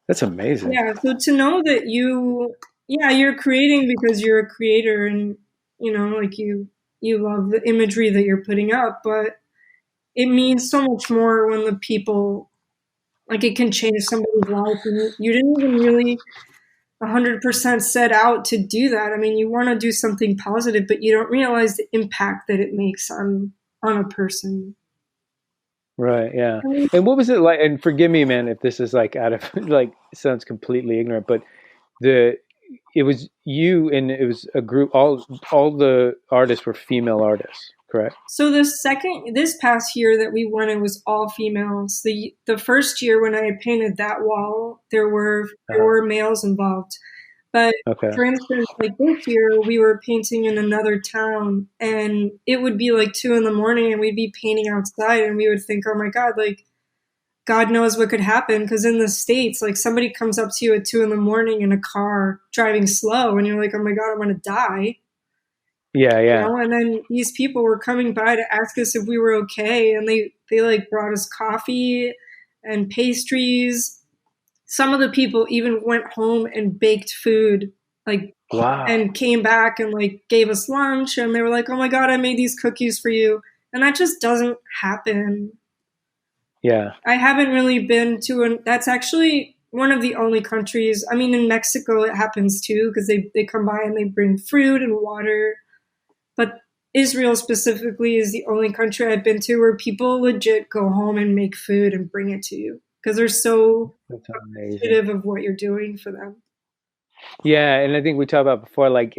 That's amazing. Yeah, so to know that you're creating because you're a creator, and like you love the imagery that you're putting up, but it means so much more when the people, like, it can change somebody's life, and you didn't even really 100% set out to do that. I mean, you want to do something positive, but you don't realize the impact that it makes on a person. Right. Yeah. And what was it like? And forgive me, man, if this is like out of like sounds completely ignorant, but the it was you and it was a group. All the artists were female artists, correct? So this past year that we won, it was all females. The first year when I had painted that wall, there were males involved. But Okay. for instance, like this year, we were painting in another town, and it would be like 2 in the morning, and we'd be painting outside, and we would think, oh my God, like God knows what could happen. Because in the States, like somebody comes up to you at 2 in the morning in a car driving slow, and you're like, oh my God, I'm going to die. Yeah. Yeah. And then these people were coming by to ask us if we were okay, and they like brought us coffee and pastries. Some of the people even went home and baked food, like, Wow. and came back and like gave us lunch, and they were like, oh my God, I made these cookies for you. And that just doesn't happen. Yeah. I haven't really been to that's actually one of the only countries. I mean, in Mexico it happens too, because they come by and they bring fruit and water. But Israel specifically is the only country I've been to where people legit go home and make food and bring it to you, because they're so That's amazing. appreciative of what you're doing for them. Yeah, and I think we talked about before, like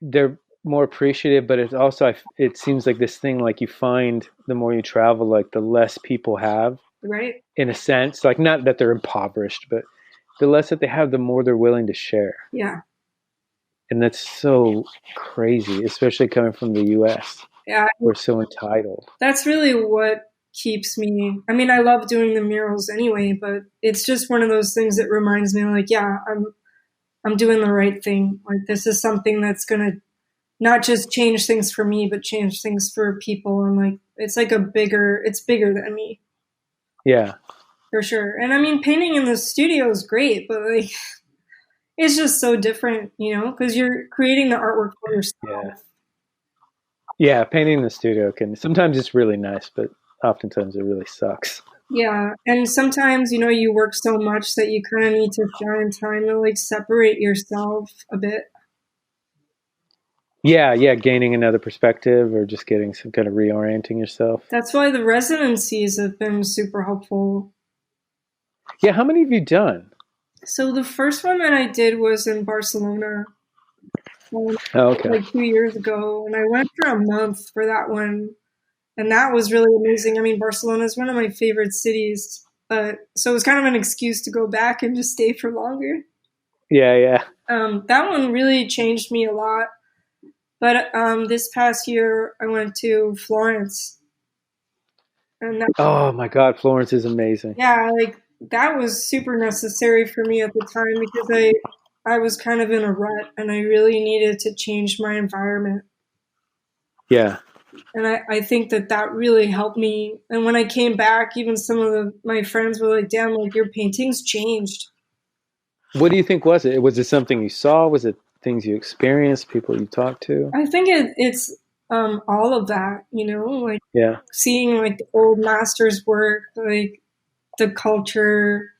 they're more appreciative, but it's also it seems like this thing like you find the more you travel, like the less people have, Right? in a sense, like not that they're impoverished, but the less that they have, the more they're willing to share. Yeah. And that's so crazy, especially coming from the US. Yeah. We're so entitled. That's really what keeps me. I mean, I love doing the murals anyway, but it's just one of those things that reminds me, like, yeah, I'm doing the right thing. Like, this is something that's gonna not just change things for me, but change things for people. And like, it's like it's bigger than me, Yeah. for sure. And I mean, painting in the studio is great, but like, it's just so different, because you're creating the artwork for Yeah. yourself. Yeah. Painting in the studio can sometimes it's really nice, but oftentimes it really sucks. Yeah, and sometimes, you work so much that you kind of need to find time to like separate yourself a bit. Yeah, yeah, gaining another perspective or just getting some kind of reorienting yourself. That's why the residencies have been super helpful. Yeah, how many have you done? So the first one that I did was in Barcelona, Oh, okay. like 2 years ago, and I went for a month for that one, and that was really amazing. I mean, Barcelona is one of my favorite cities, so it was kind of an excuse to go back and just stay for longer. Yeah, yeah. That one really changed me a lot. But this past year, I went to Florence, and that, Oh my God, Florence is amazing. yeah, like that was super necessary for me at the time because I was kind of in a rut, and I really needed to change my environment. Yeah. And I think that that really helped me. And when I came back, even some of my friends were like, "Damn, like your paintings changed." What do you think was it? Was it something you saw? Was it things you experienced, people you talked to? I think it's all of that, like Yeah. seeing like the old masters work, like the culture,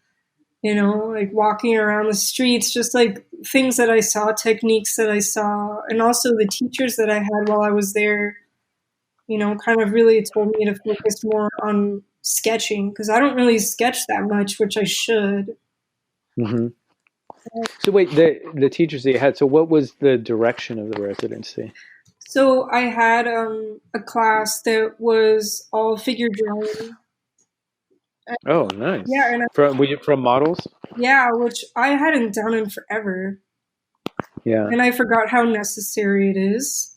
like walking around the streets, just like things that I saw, techniques that I saw, and also the teachers that I had while I was there, kind of really told me to focus more on sketching because I don't really sketch that much, which I should. Hmm. So wait, the teachers that you had. So what was the direction of the residency? So I had a class that was all figure drawing. Oh, Yeah, nice. and From were you from models? yeah, which I hadn't done in forever, Yeah, and I forgot how necessary it is.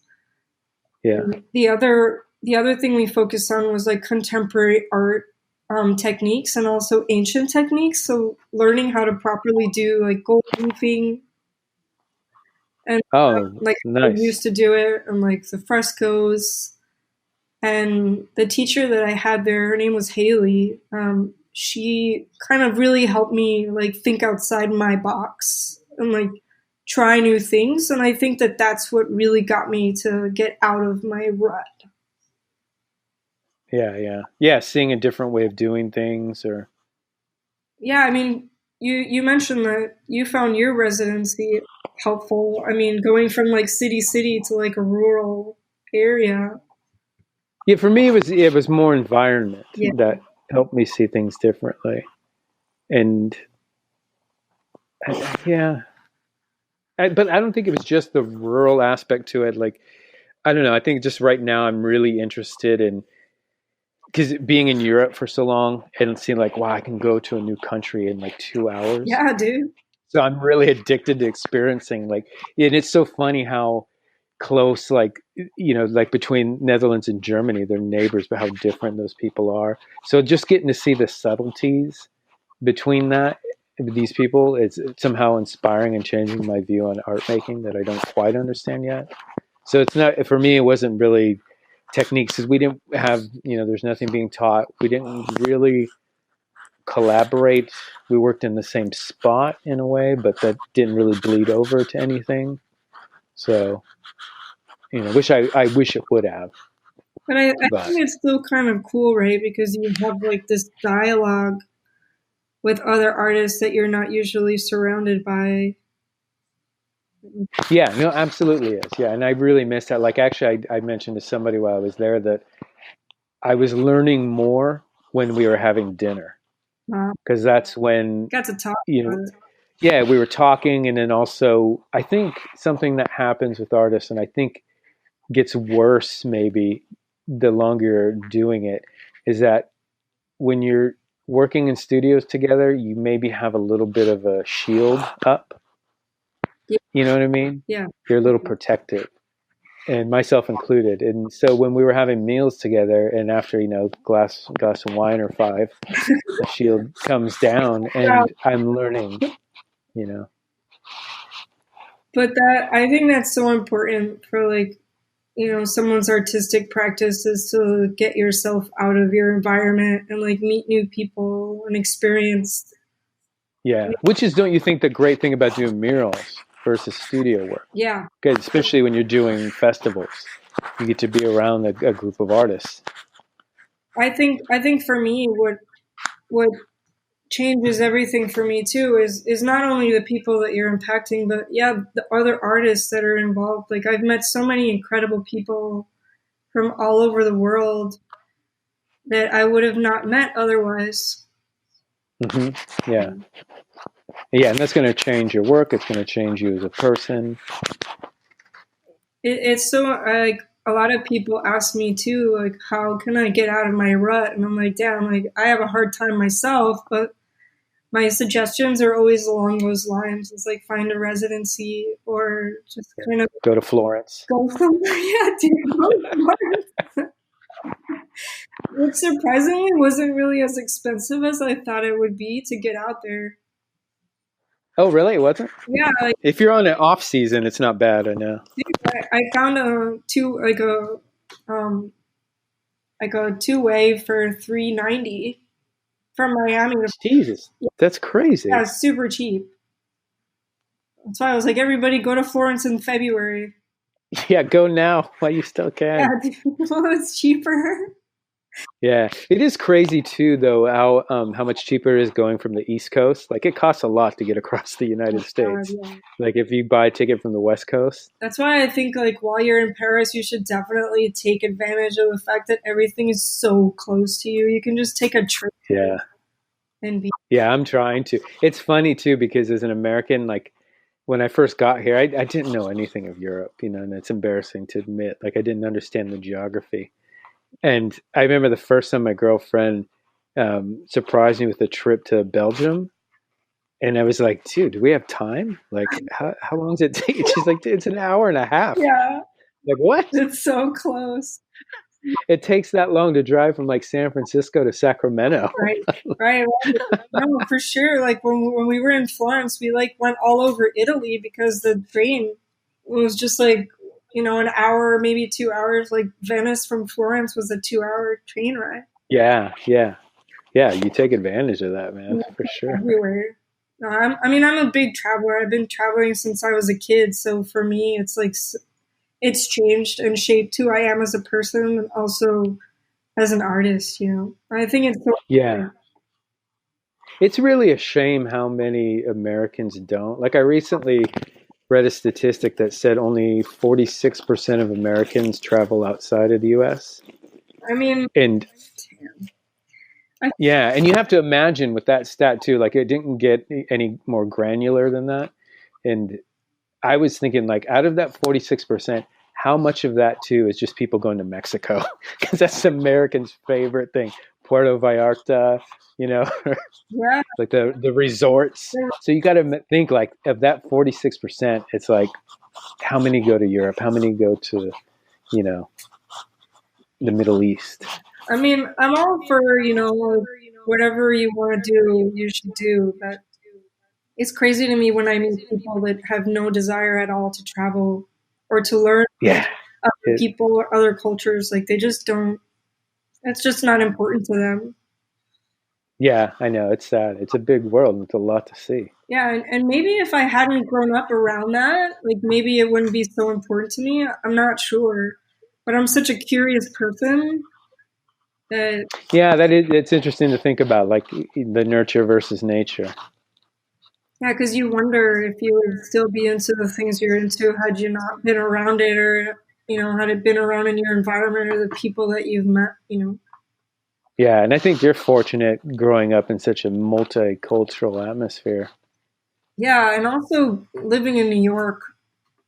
yeah. And the other thing we focused on was like contemporary art techniques and also ancient techniques. So learning how to properly do like gold leafing and Oh, like how they nice. used to do it and like the frescoes. And the teacher that I had there, her name was Haley. She kind of really helped me like think outside my box and like try new things. And I think that that's what really got me to get out of my rut. Yeah, yeah, yeah. Seeing a different way of doing things, or Yeah, I mean, you mentioned that you found your residency helpful. I mean, going from like city to like a rural area. yeah. For me, it was more environment Yeah, that helped me see things differently, and yeah. But I don't think it was just the rural aspect to it. Like I don't know. I think just right now I'm really interested in because being in Europe for so long and it seemed like wow, I can go to a new country in like 2 hours. yeah, dude. So I'm really addicted to experiencing like, and it's so funny how close, like like between Netherlands and Germany, they're neighbors, but how different those people are. So just getting to see the subtleties between that these people is somehow inspiring and changing my view on art making that I don't quite understand yet. So it's not for me. It wasn't really techniques because we didn't have there's nothing being taught. We didn't really collaborate. We worked in the same spot in a way, but that didn't really bleed over to anything. So, I wish it would have, But I but think it's still kind of cool, right? Because you have like this dialogue with other artists that you're not usually surrounded by. yeah, no, absolutely is. Yeah. And I really miss that. Like, actually, I mentioned to somebody while I was there that I was learning more when we were having dinner Uh, because that's when, got to talk you about know, it. yeah, we were talking. And then also, I think something that happens with artists, and I think gets worse maybe the longer you're doing it, is that when you're working in studios together, you maybe have a little bit of a shield up. Yeah, You know what I mean? yeah. You're a little protective, and myself included. And so when we were having meals together, and after glass of wine or five, the shield comes down, Yeah. and I'm learning. You know, But that I think that's so important for like someone's artistic practice is to get yourself out of your environment and like meet new people and experience. yeah. Which is, don't you think, the great thing about doing murals versus studio work? Yeah, Because especially when you're doing festivals, you get to be around a group of artists. I think for me what changes everything for me too is not only the people that you're impacting, but yeah, the other artists that are involved. Like I've met so many incredible people from all over the world that I would have not met otherwise. Yeah. Yeah, and that's going to change your work. It's going to change you as a person. It's so like a lot of people ask me too, like how can I get out of my rut? And I'm like, damn, like I have a hard time myself, but my suggestions are always along those lines. It's like find a residency or just Yeah. kind of Go to Florence. go somewhere. Yeah, dude, go somewhere. Which surprisingly wasn't really as expensive as I thought it would be to get out there. Oh, really? It wasn't? Yeah, like If you're on an off season, it's not bad, I know. dude, I found um like a two-way for $390 from Miami to Jesus, that's yeah, crazy. it's super cheap. That's why I was like, everybody go to Florence in February. Yeah, go now while you still Yeah, can. dude, well, it's cheaper. Yeah, it is crazy too, though, how much cheaper it is going from the East Coast. Like it costs a lot to get across the United Oh God, States. yeah. Like if you buy a ticket from the West Coast. That's why I think like while you're in Paris, you should definitely take advantage of the fact that everything is so close to you. You can just take a trip Yeah, and be yeah, I'm trying to. It's funny too because as an American, like when I first got here, I didn't know anything of Europe, and it's embarrassing to admit. Like I didn't understand the geography. And I remember the first time my girlfriend surprised me with a trip to Belgium. And I was like, dude, do we have time? Like, how long does it take? She's like, it's an hour and a half. yeah, Like, what? it's so close. It takes that long to drive from like San Francisco to Sacramento. Right, right, right. No, for sure. Like when we were in Florence, we like went all over Italy because the train was just like an hour, maybe 2 hours. Like Venice from Florence was a 2-hour train ride. Yeah, yeah, yeah. You take advantage of that, man, Yeah, for sure. everywhere. No, I'm a big traveler. I've been traveling since I was a kid, so for me, it's like it's changed and shaped who I am as a person, and also as an artist. I think it's so Yeah. important. It's really a shame how many Americans don't. Like, I recently read a statistic that said only 46% of Americans travel outside of the US. I mean, And I, yeah, and you have to imagine with that stat too, like it didn't get any more granular than that. And I was thinking, like, out of that 46%, how much of that too is just people going to Mexico? Because that's Americans' favorite thing. Puerto Vallarta, you know, yeah, like the resorts. So you got to think like of that 46%, it's like how many go to Europe? How many go to, you know, the Middle East? I mean, I'm all for like, whatever you want to do, you should do. But it's crazy to me when I meet people that have no desire at all to travel or to learn Yeah. other people or other cultures. Like they just don't. It's just not important to them. Yeah, I know. It's sad. It's a big world with a lot to see. Yeah, and maybe if I hadn't grown up around that, like maybe it wouldn't be so important to me. I'm not sure, but I'm such a curious person that Yeah, it's interesting to think about, like the nurture versus nature. yeah, because you wonder if you would still be into the things you're into had you not been around it, or had it been around in your environment or the people that you've met. Yeah, and I think you're fortunate growing up in such a multicultural atmosphere. Yeah, and also living in New York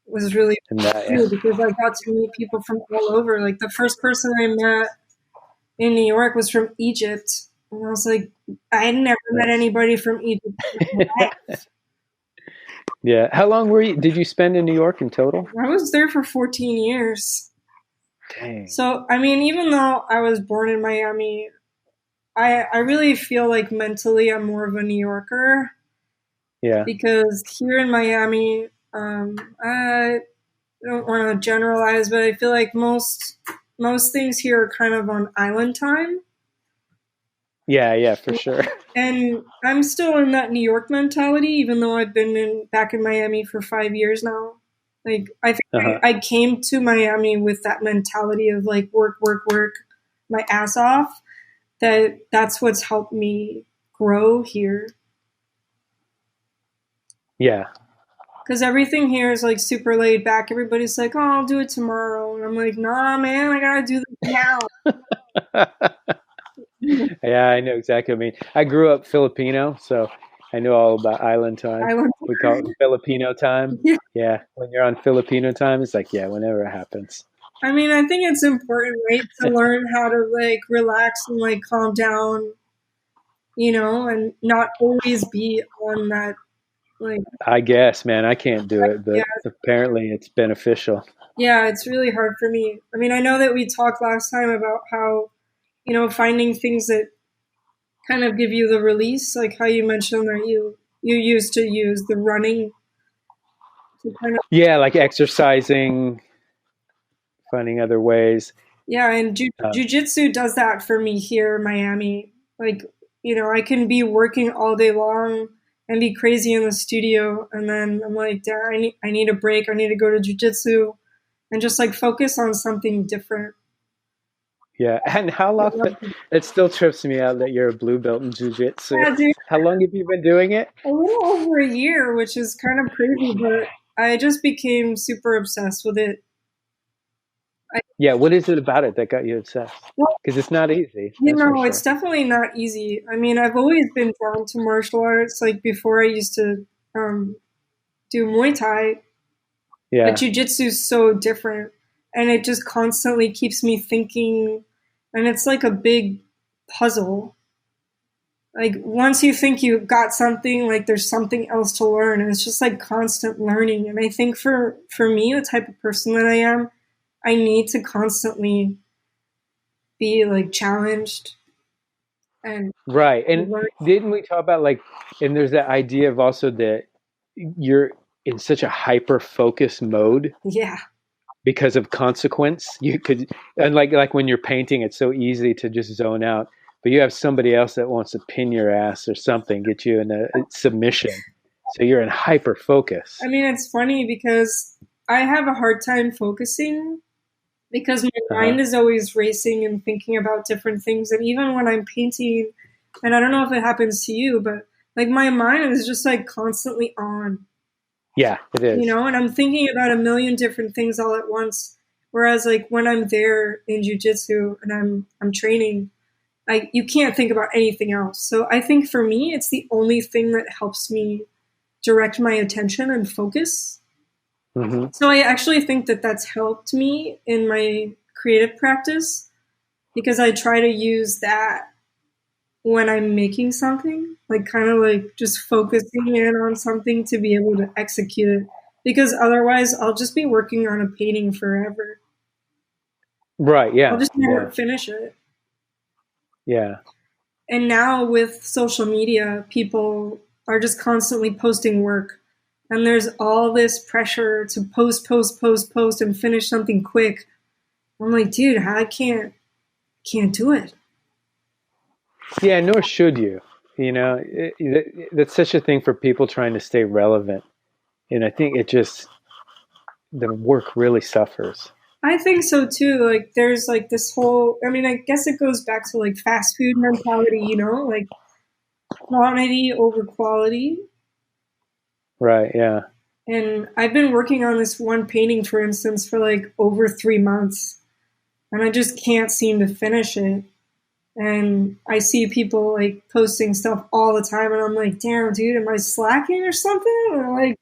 was really And that, yeah. cool because I got to meet people from all over. Like the first person I met in New York was from Egypt. And I was like, I had never met Nice. anybody from Egypt in my life. Yeah. How long did you spend in New York in total? I was there for 14 years. Dang. So, I mean, even though I was born in Miami, I really feel like mentally I'm more of a New Yorker Yeah. because here in Miami, I don't want to generalize, but I feel like most things here are kind of on island time. Yeah, yeah, for sure. And I'm still in that New York mentality, even though I've been back in Miami for 5 years now. Like I think Uh-huh. I came to Miami with that mentality of like work, work, work, my ass off. That's what's helped me grow here. Yeah. Because everything here is like super laid back. Everybody's like, "Oh, I'll do it tomorrow," and I'm like, "Nah, man, I gotta do this now." Yeah, I know exactly what I mean. I grew up Filipino, so I know all about island time. I learned. We call it Filipino time. Yeah. Yeah, when you're on Filipino time, it's like, yeah, whenever it happens. I mean, I think it's important, right, to learn how to like relax and like calm down, and not always be on that like I guess, man, I can't do it, yeah, but apparently it's beneficial. yeah, it's really hard for me. I mean, I know that we talked last time about how, finding things that kind of give you the release, like how you mentioned that you used to use the running to kind of Yeah, like exercising, finding other ways. yeah, and Uh, jujitsu does that for me here in Miami. Like, I can be working all day long and be crazy in the studio, and then I'm like, "Dad, I need a break. I need to go to jujitsu and just like focus on something different." yeah, and how I long? love it. It still trips me out that you're a blue belt in jujitsu. Yeah, dude, How long have you been doing it? a little over a year, which is kind of crazy, but I just became super obsessed with it. I, Yeah, what is it about it that got you obsessed? well, Because it's not easy, that's for it's sure. definitely not easy. I mean, I've always been drawn to martial arts. Like before, I used to do Muay Thai, but Yeah, jujitsu is so different, and it just constantly keeps me thinking, and it's like a big puzzle. Like once you think you got something, like there's something else to learn, and it's just like constant learning. And I think for me, the type of person that I am, I need to constantly be like challenged and right. And learn. didn't we talk about like, and there's that idea of also that you're in such a hyper focus mode Yeah, because of consequence. You could, and like when you're painting, it's so easy to just zone out, but you have somebody else that wants to pin your ass or something, get you in a submission. So you're in hyper focus. I mean it's funny because I have a hard time focusing because my Uh-huh. mind is always racing and thinking about different things. And even when I'm painting, and I don't know if it happens to you, but like my mind is just like constantly on, Yeah, it is. and I'm thinking about a million different things all at once. Whereas like when I'm there in jujitsu and I'm training, like you can't think about anything else. So I think for me, it's the only thing that helps me direct my attention and focus. Hmm. So I actually think that that's helped me in my creative practice because I try to use that when I'm making something, like kind of like just focusing in on something to be able to execute it. Because otherwise, I'll just be working on a painting forever. Right. I'll Yeah. just never Yeah. finish it. Yeah. And now with social media, people are just constantly posting work. And there's all this pressure to post, and finish something quick. I'm like, dude, I can't do it. Yeah. Nor should you. That's such a thing for people trying to stay relevant. And I think the work really suffers. I think so too. Like there's like this whole I mean, I guess it goes back to like fast food mentality, like quantity over quality. Right. Yeah. And I've been working on this one painting, for instance, for like over 3 months, and I just can't seem to finish it. And I see people like posting stuff all the time, and I'm like, damn, dude, am I slacking or something? Or like,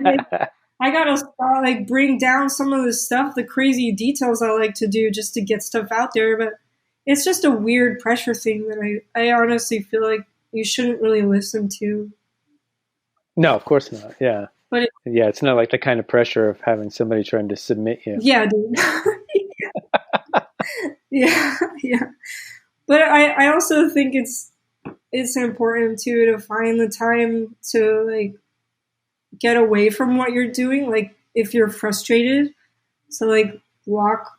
like I gotta like bring down some of the stuff, the crazy details I like to do just to get stuff out there. But it's just a weird pressure thing that I honestly feel like you shouldn't really listen to. No, of course not. Yeah. But Yeah. It's not like the kind of pressure of having somebody trying to submit you. yeah, dude. Yeah, yeah. But I also think it's important too to find the time to like get away from what you're doing. Like if you're frustrated, so like walk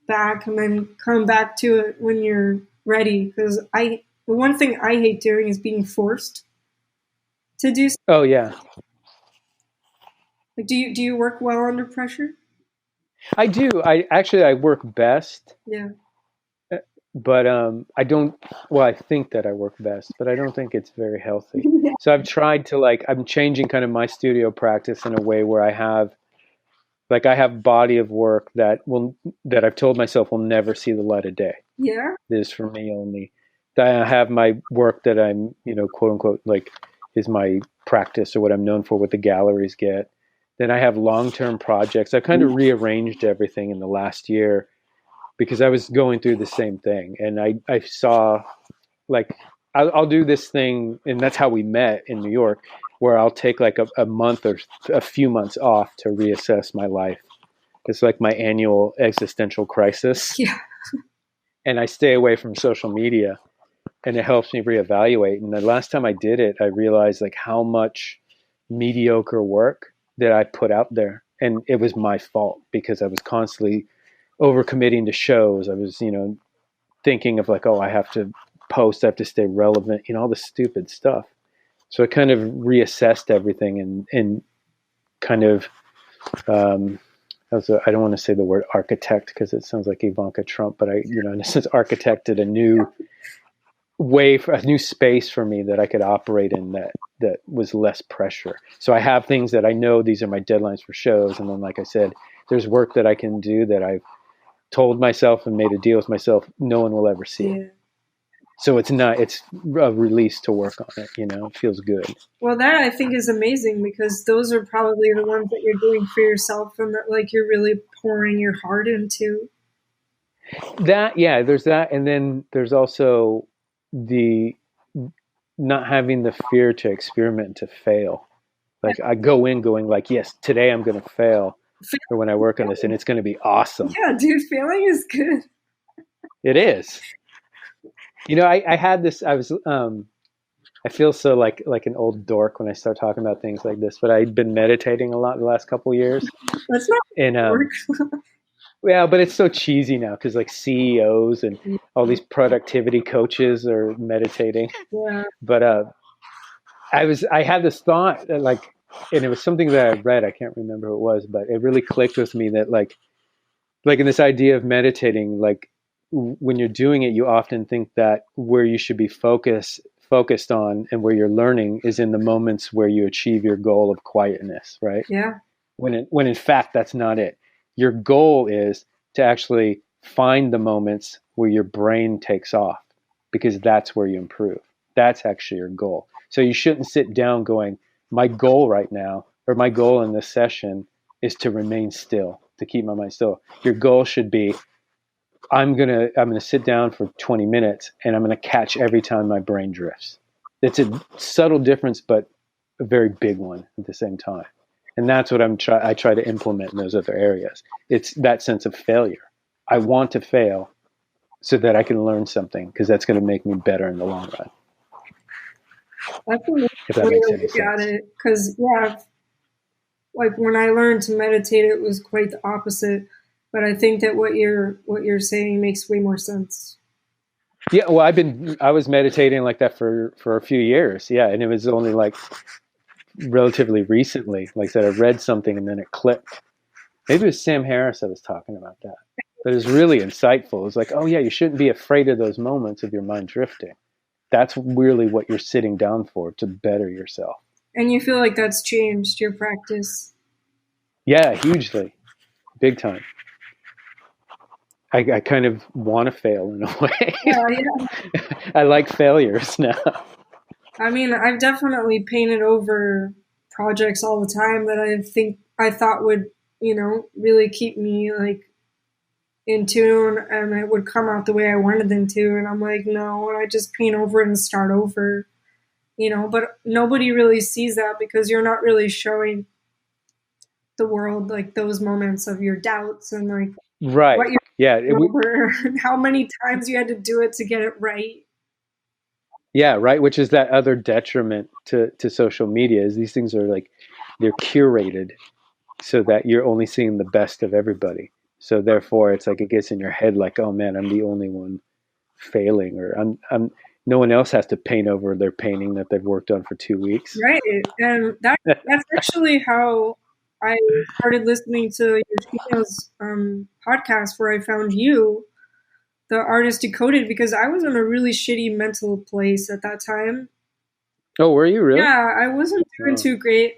back and then come back to it when you're ready. Because the one thing I hate doing is being forced to do. Oh, yeah. Like, do you work well under pressure? I do. I work best Yeah. but I don't. Well, I think that I work best, but I don't think it's very healthy. Yeah. So I've tried to I'm changing kind of my studio practice in a way where I have body of work that I've told myself will never see the light of day. Yeah. That is for me only. That I have my work that I'm, quote unquote, is my practice or what I'm known for, what the galleries get. Then I have long-term projects. I kind of rearranged everything in the last year because I was going through the same thing, and I saw like I'll do this thing, and that's how we met in New York, where I'll take like a month or a few months off to reassess my life. It's like my annual existential crisis, Yeah. and I stay away from social media, and it helps me reevaluate. And the last time I did it, I realized like how much mediocre work that I put out there, and it was my fault because I was constantly overcommitting to shows. I was, thinking of like, oh, I have to post, I have to stay relevant, all this stupid stuff. So I kind of reassessed everything and kind of, I don't want to say the word architect because it sounds like Ivanka Trump, but I, in a sense, architected a new way for a new space for me that I could operate in that was less pressure. So I have things that I know these are my deadlines for shows, and then like I said, there's work that I can do that I've told myself and made a deal with myself no one will ever see it. Yeah. So it's a release to work on it, it feels good. Well, that I think is amazing because those are probably the ones that you're doing for yourself and that like you're really pouring your heart into. That, yeah, there's that. And then there's also the not having the fear to experiment, to fail. Like I go in going like, yes, today I'm going to fail. Or when I work on this and it's going to be awesome. Yeah, dude, failing is good. It is. I had this, I feel so like an old dork when I start talking about things like this, but I'd been meditating a lot the last couple of years. That's not And work. yeah, but it's so cheesy now because like CEOs and all these productivity coaches are meditating. Yeah. But I had this thought that and it was something that I read. I can't remember who it was, but it really clicked with me that like in this idea of meditating, like when you're doing it, you often think that where you should be focused on and where you're learning is in the moments where you achieve your goal of quietness, right? Yeah. When in fact that's not it. Your goal is to actually find the moments where your brain takes off, because that's where you improve. That's actually your goal. So you shouldn't sit down going, my goal right now, or my goal in this session is to remain still, to keep my mind still. Your goal should be, I'm gonna sit down for 20 minutes and I'm gonna catch every time my brain drifts. It's a subtle difference, but a very big one at the same time. And that's what I try to implement in those other areas. It's that sense of failure. I want to fail so that I can learn something, because that's going to make me better in the long run. That's a way If that makes to any look at sense. it. Because, yeah, like when I learned to meditate, it was quite the opposite. But I think that what you're saying makes way more sense. Yeah, well, I was meditating like that for a few years. Yeah, and it was only like relatively recently, like I said, I read something and then it clicked. Maybe it was Sam Harris that was talking about that. But it was really insightful. It was like, oh yeah, you shouldn't be afraid of those moments of your mind drifting. That's really what you're sitting down for, to better yourself. And you feel like that's changed your practice? Yeah, hugely. Big time. I kind of want to fail in a way. Yeah. I like failures now. I mean, I've definitely painted over projects all the time that I thought would, really keep me like in tune and it would come out the way I wanted them to. And I'm like, no, and I just paint over it and start over, but nobody really sees that because you're not really showing the world like those moments of your doubts and like right. what you're Yeah. over and how many times you had to do it to get it right. Yeah, right. Which is that other detriment to social media, is these things are like, they're curated so that you're only seeing the best of everybody. So therefore it's like it gets in your head like, oh man, I'm the only one failing, or I'm no one else has to paint over their painting that they've worked on for 2 weeks. Right. And that's actually how I started listening to your Chino's podcast where I found you. the artist Decoded because I was in a really shitty mental place at that time. Oh, were you really? Yeah, I wasn't doing Oh. too great,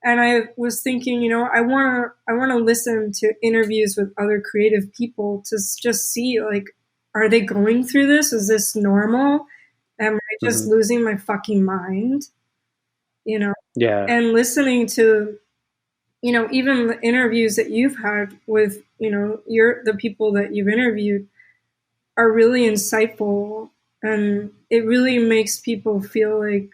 and I was thinking, I want to listen to interviews with other creative people to just see, like, are they going through this? Is this normal? Am I just Hmm. losing my fucking mind? You know, Yeah. and listening to, even the interviews that you've had with, the people that you've interviewed are really insightful, and it really makes people feel like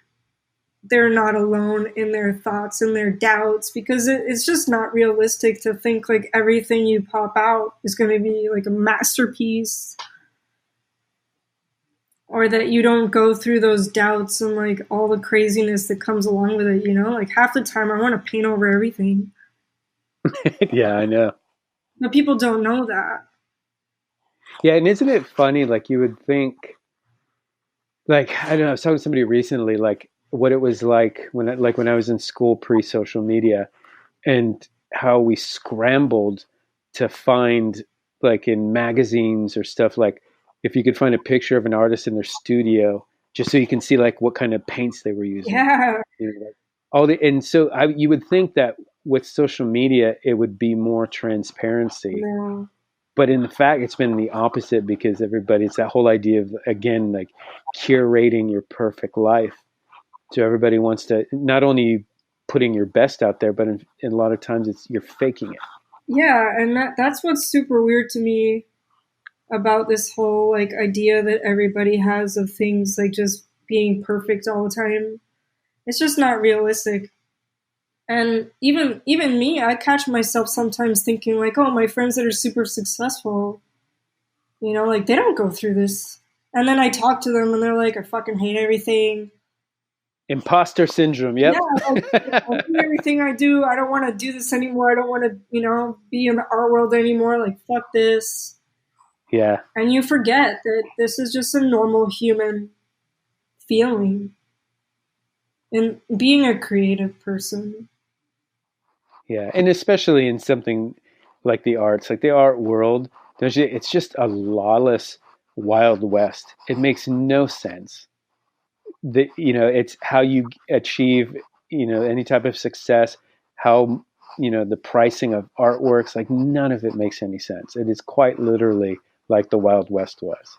they're not alone in their thoughts and their doubts, because it's just not realistic to think like everything you pop out is going to be like a masterpiece, or that you don't go through those doubts and like all the craziness that comes along with it. Like half the time I want to paint over everything, Yeah, I know. but people don't know that. Yeah, and isn't it funny? Like you would think, like I don't know. I was talking to somebody recently, like what it was like when I was in school pre-social media, and how we scrambled to find, like in magazines or stuff, like if you could find a picture of an artist in their studio, just so you can see like what kind of paints they were using. Yeah, Like, all the and so you would think that with social media it would be more transparency, no. but in fact it's been the opposite, because everybody, it's that whole idea of, again, like curating your perfect life. So everybody wants to not only putting your best out there, but in a lot of times it's you're faking it. Yeah, and that's what's super weird to me about this whole like idea that everybody has of things like just being perfect all the time. It's just not realistic. And even me, I catch myself sometimes thinking like, oh, my friends that are super successful, like they don't go through this. And then I talk to them and they're like, I fucking hate everything. Imposter syndrome. Yeah, Yep. like I hate everything I do. I don't want to do this anymore. I don't want to, be in the art world anymore. Like fuck this. Yeah. And you forget that this is just a normal human feeling in being a creative person. Yeah. And especially in something like the arts, like the art world, it's just a lawless Wild West. It makes no sense. It's how you achieve, any type of success, how, the pricing of artworks, like none of it makes any sense. It is quite literally like the Wild West was.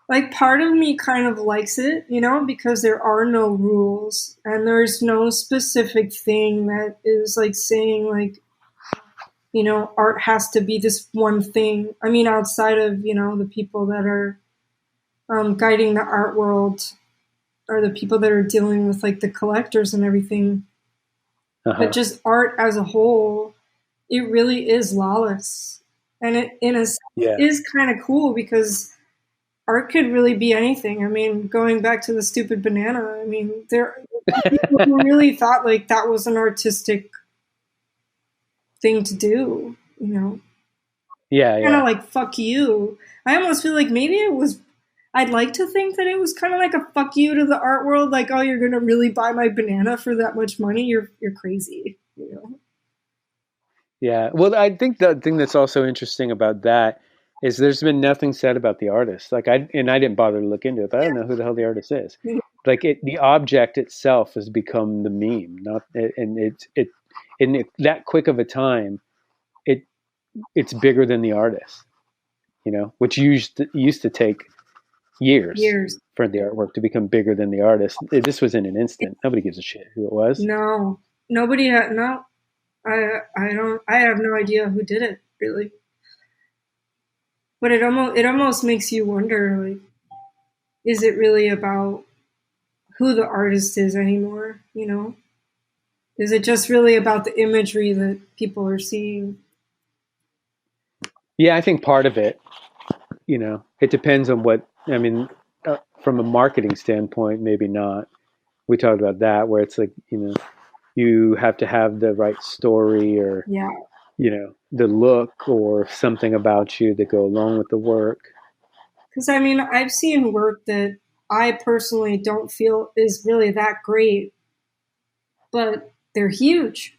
Like part of me kind of likes it, because there are no rules and there's no specific thing that is like saying like, art has to be this one thing. I mean, outside of, the people that are guiding the art world, or the people that are dealing with like the collectors and everything. But Uh-huh. just art as a whole, it really is lawless. And it, in a sense, Yeah. is kind of cool because art could really be anything. I mean, going back to the stupid banana, I mean, there are people who really thought like that was an artistic thing to do, Yeah, kind of yeah. like fuck you. I almost feel like maybe it was. I'd like to think that it was kind of like a fuck you to the art world, like, oh, you're gonna really buy my banana for that much money? You're crazy, Yeah. Well, I think the thing that's also interesting about that is there's been nothing said about the artist. Like I didn't bother to look into it, but I don't know who the hell the artist is. Like the object itself has become the meme, not and that quick of a time, it it's bigger than the artist, which used to take years Years. for the artwork to become bigger than the artist. This was in an instant. Nobody gives a shit who it was. No, nobody had no. I don't. I have no idea who did it really. But it almost makes you wonder, like, is it really about who the artist is anymore? Is it just really about the imagery that people are seeing? Yeah, I think part of it, it depends on what, I mean, from a marketing standpoint, maybe not. We talked about that, where it's like, you have to have the right story, or, Yeah, the look or something about you that go along with the work. because I mean, I've seen work that I personally don't feel is really that great, but they're huge.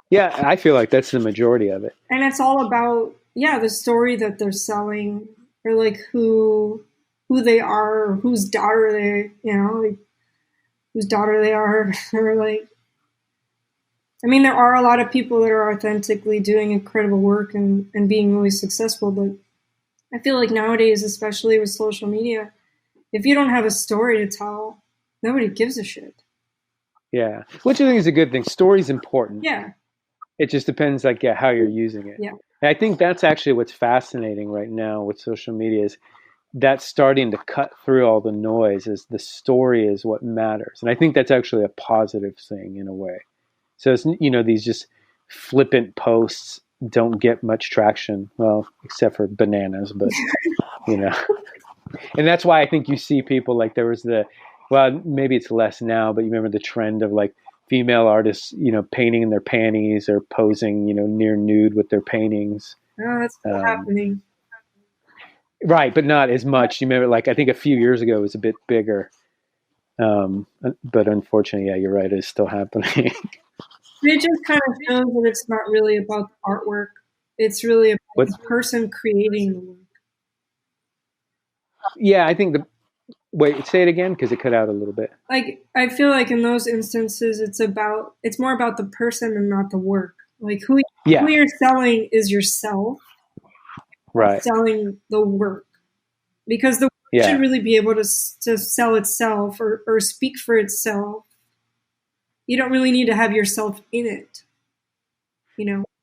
Yeah, I feel like that's the majority of it. And it's all about, yeah, the story that they're selling, or like who they are, or whose daughter they, like whose daughter they are, or like, I mean, there are a lot of people that are authentically doing incredible work and being really successful, but I feel like nowadays, especially with social media, if you don't have a story to tell, nobody gives a shit. Yeah, which I think is a good thing. Story's important. Yeah, It just depends, like, yeah, how you're using it. yeah, And I think that's actually what's fascinating right now with social media is that's starting to cut through all the noise. Is the story is what matters, and I think that's actually a positive thing in a way. So it's, these just flippant posts don't get much traction, well, except for bananas, but you know, and that's why I think you see people like there was well, maybe it's less now, but you remember the trend of like female artists, painting in their panties or posing, near nude with their paintings. that's still happening. Right, but not as much. You remember, like, I think a few years ago it was a bit bigger. But unfortunately, yeah, you're right, it's still happening. It just kind of shows that it's not really about the artwork. It's really about What's, the person creating the work. yeah, I think wait, say it again because it cut out a little bit. Like, I feel like in those instances, it's more about the person and not the work. Like who you're selling is yourself, right? Selling the work, because the work should really be able to sell itself or speak for itself. You don't really need to have yourself in it,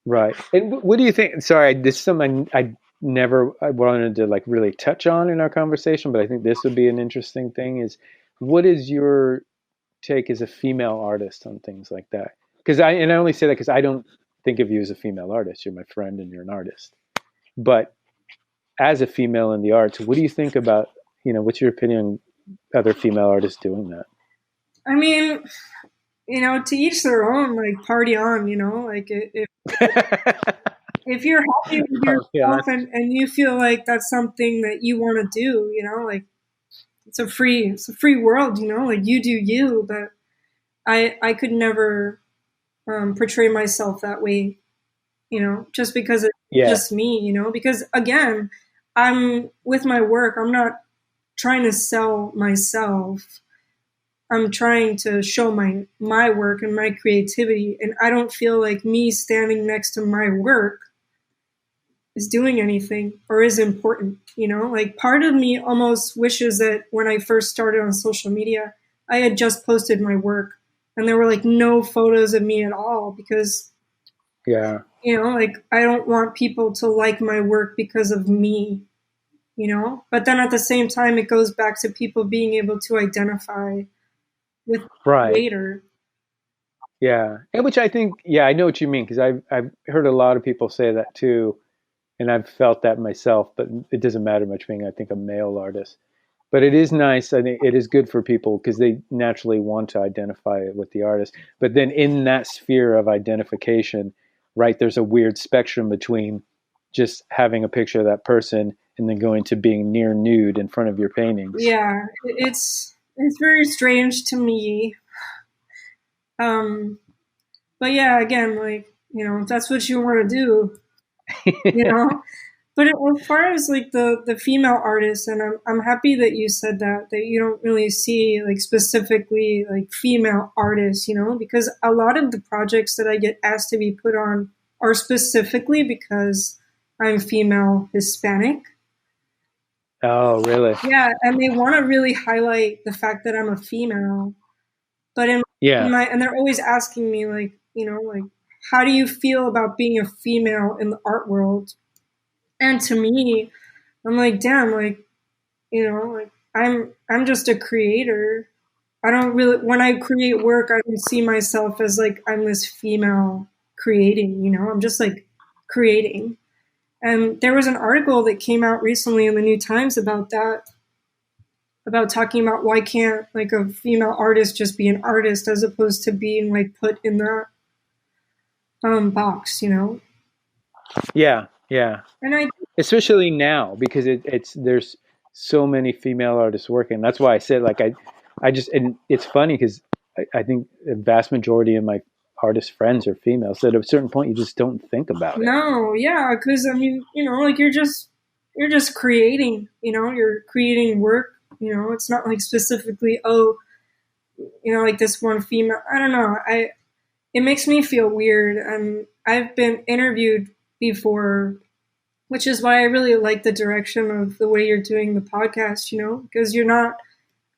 Right. And what do you think? Sorry, this is something I wanted to like really touch on in our conversation, but I think this would be an interesting thing. Is what is your take as a female artist on things like that? Because I only say that because I don't think of you as a female artist. You're my friend and you're an artist. But as a female in the arts, what do you think about, what's your opinion on other female artists doing that? I mean, to each their own, like party on, like if you're happy with yourself and you feel like that's something that you want to do, like it's a free world, like you do you, but I could never portray myself that way, just because it's just me, because again, I'm with my work, I'm not trying to sell myself. I'm trying to show my work and my creativity, and I don't feel like me standing next to my work is doing anything or is important, like part of me almost wishes that when I first started on social media, I had just posted my work and there were like no photos of me at all, because like I don't want people to like my work because of me, but then at the same time it goes back to people being able to identify with the creator. Yeah, and which I think, I know what you mean, because I've heard a lot of people say that too, and I've felt that myself. But it doesn't matter much being, I think, a male artist. But it is nice. I think it is good for people because they naturally want to identify with the artist. But then in that sphere of identification, right, there's a weird spectrum between just having a picture of that person and then going to being near nude in front of your paintings. Yeah, it's very strange to me. But yeah, again, like, if that's what you want to do, But as far as like the female artists, and I'm happy that you said that you don't really see like specifically like female artists, because a lot of the projects that I get asked to be put on are specifically because I'm female Hispanic. Oh, really? Yeah, and they want to really highlight the fact that I'm a female. But and they're always asking me like, like, how do you feel about being a female in the art world? And to me, I'm like, damn, like, like I'm just a creator. I don't really, when I create work, I don't see myself as like I'm this female creating, I'm just like creating. And there was an article that came out recently in the New Times about that, about talking about why can't like a female artist just be an artist as opposed to being like put in that box, Yeah. And especially now, because there's so many female artists working. That's why I said, like, I just, and it's funny because I think the vast majority of my artist friends or females. So at a certain point, you just don't think about it. No, yeah, because I mean, like you're just creating. You're creating work. It's not like specifically, oh, like this one female. I don't know. It makes me feel weird, and I've been interviewed before, which is why I really like the direction of the way you're doing the podcast. Because you're not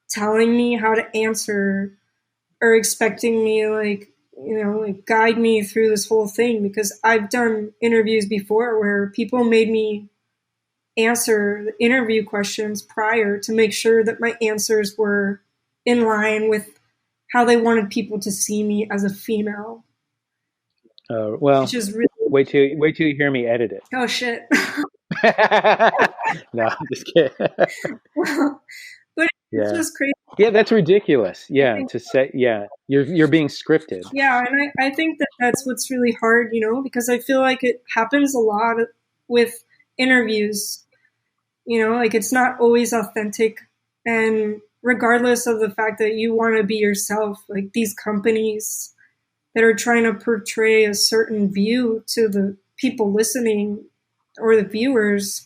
telling me how to answer or expecting me like guide me through this whole thing, because I've done interviews before where people made me answer the interview questions prior to make sure that my answers were in line with how they wanted people to see me as a female. Well, which is really... wait till you hear me edit it. Oh shit. No, I'm just kidding. But it's just crazy. Yeah, that's ridiculous. Yeah, to say, you're being scripted. Yeah, and I think that that's what's really hard, because I feel like it happens a lot with interviews. Like it's not always authentic, and regardless of the fact that you want to be yourself, like these companies that are trying to portray a certain view to the people listening or the viewers,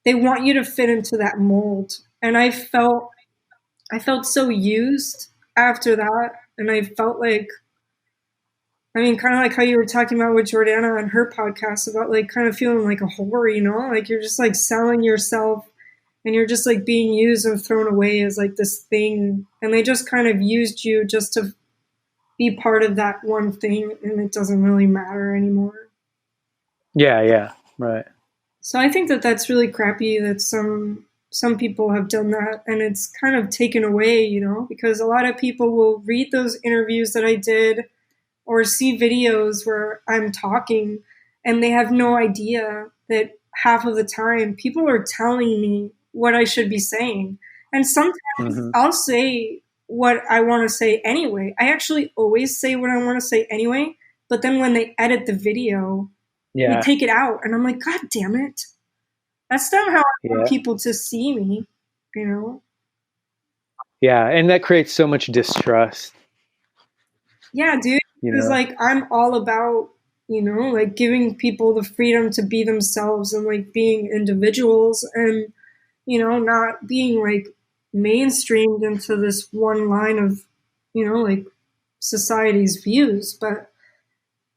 they want you to fit into that mold. And I felt so used after that. And I felt like, I mean, kind of like how you were talking about with Jordana on her podcast about like kind of feeling like a whore, like you're just like selling yourself and you're just like being used and thrown away as like this thing. And they just kind of used you just to be part of that one thing, and it doesn't really matter anymore. Yeah, right. So I think that that's really crappy that some people have done that, and it's kind of taken away, because a lot of people will read those interviews that I did or see videos where I'm talking, and they have no idea that half of the time people are telling me what I should be saying. And sometimes I'll say what I want to say anyway. I actually always say what I want to say anyway, but then when they edit the video, we take it out, and I'm like, God damn it. That's not how I want people to see me, Yeah, and that creates so much distrust. Yeah, dude. Because like I'm all about, like giving people the freedom to be themselves and like being individuals and, not being like mainstreamed into this one line of, like society's views. But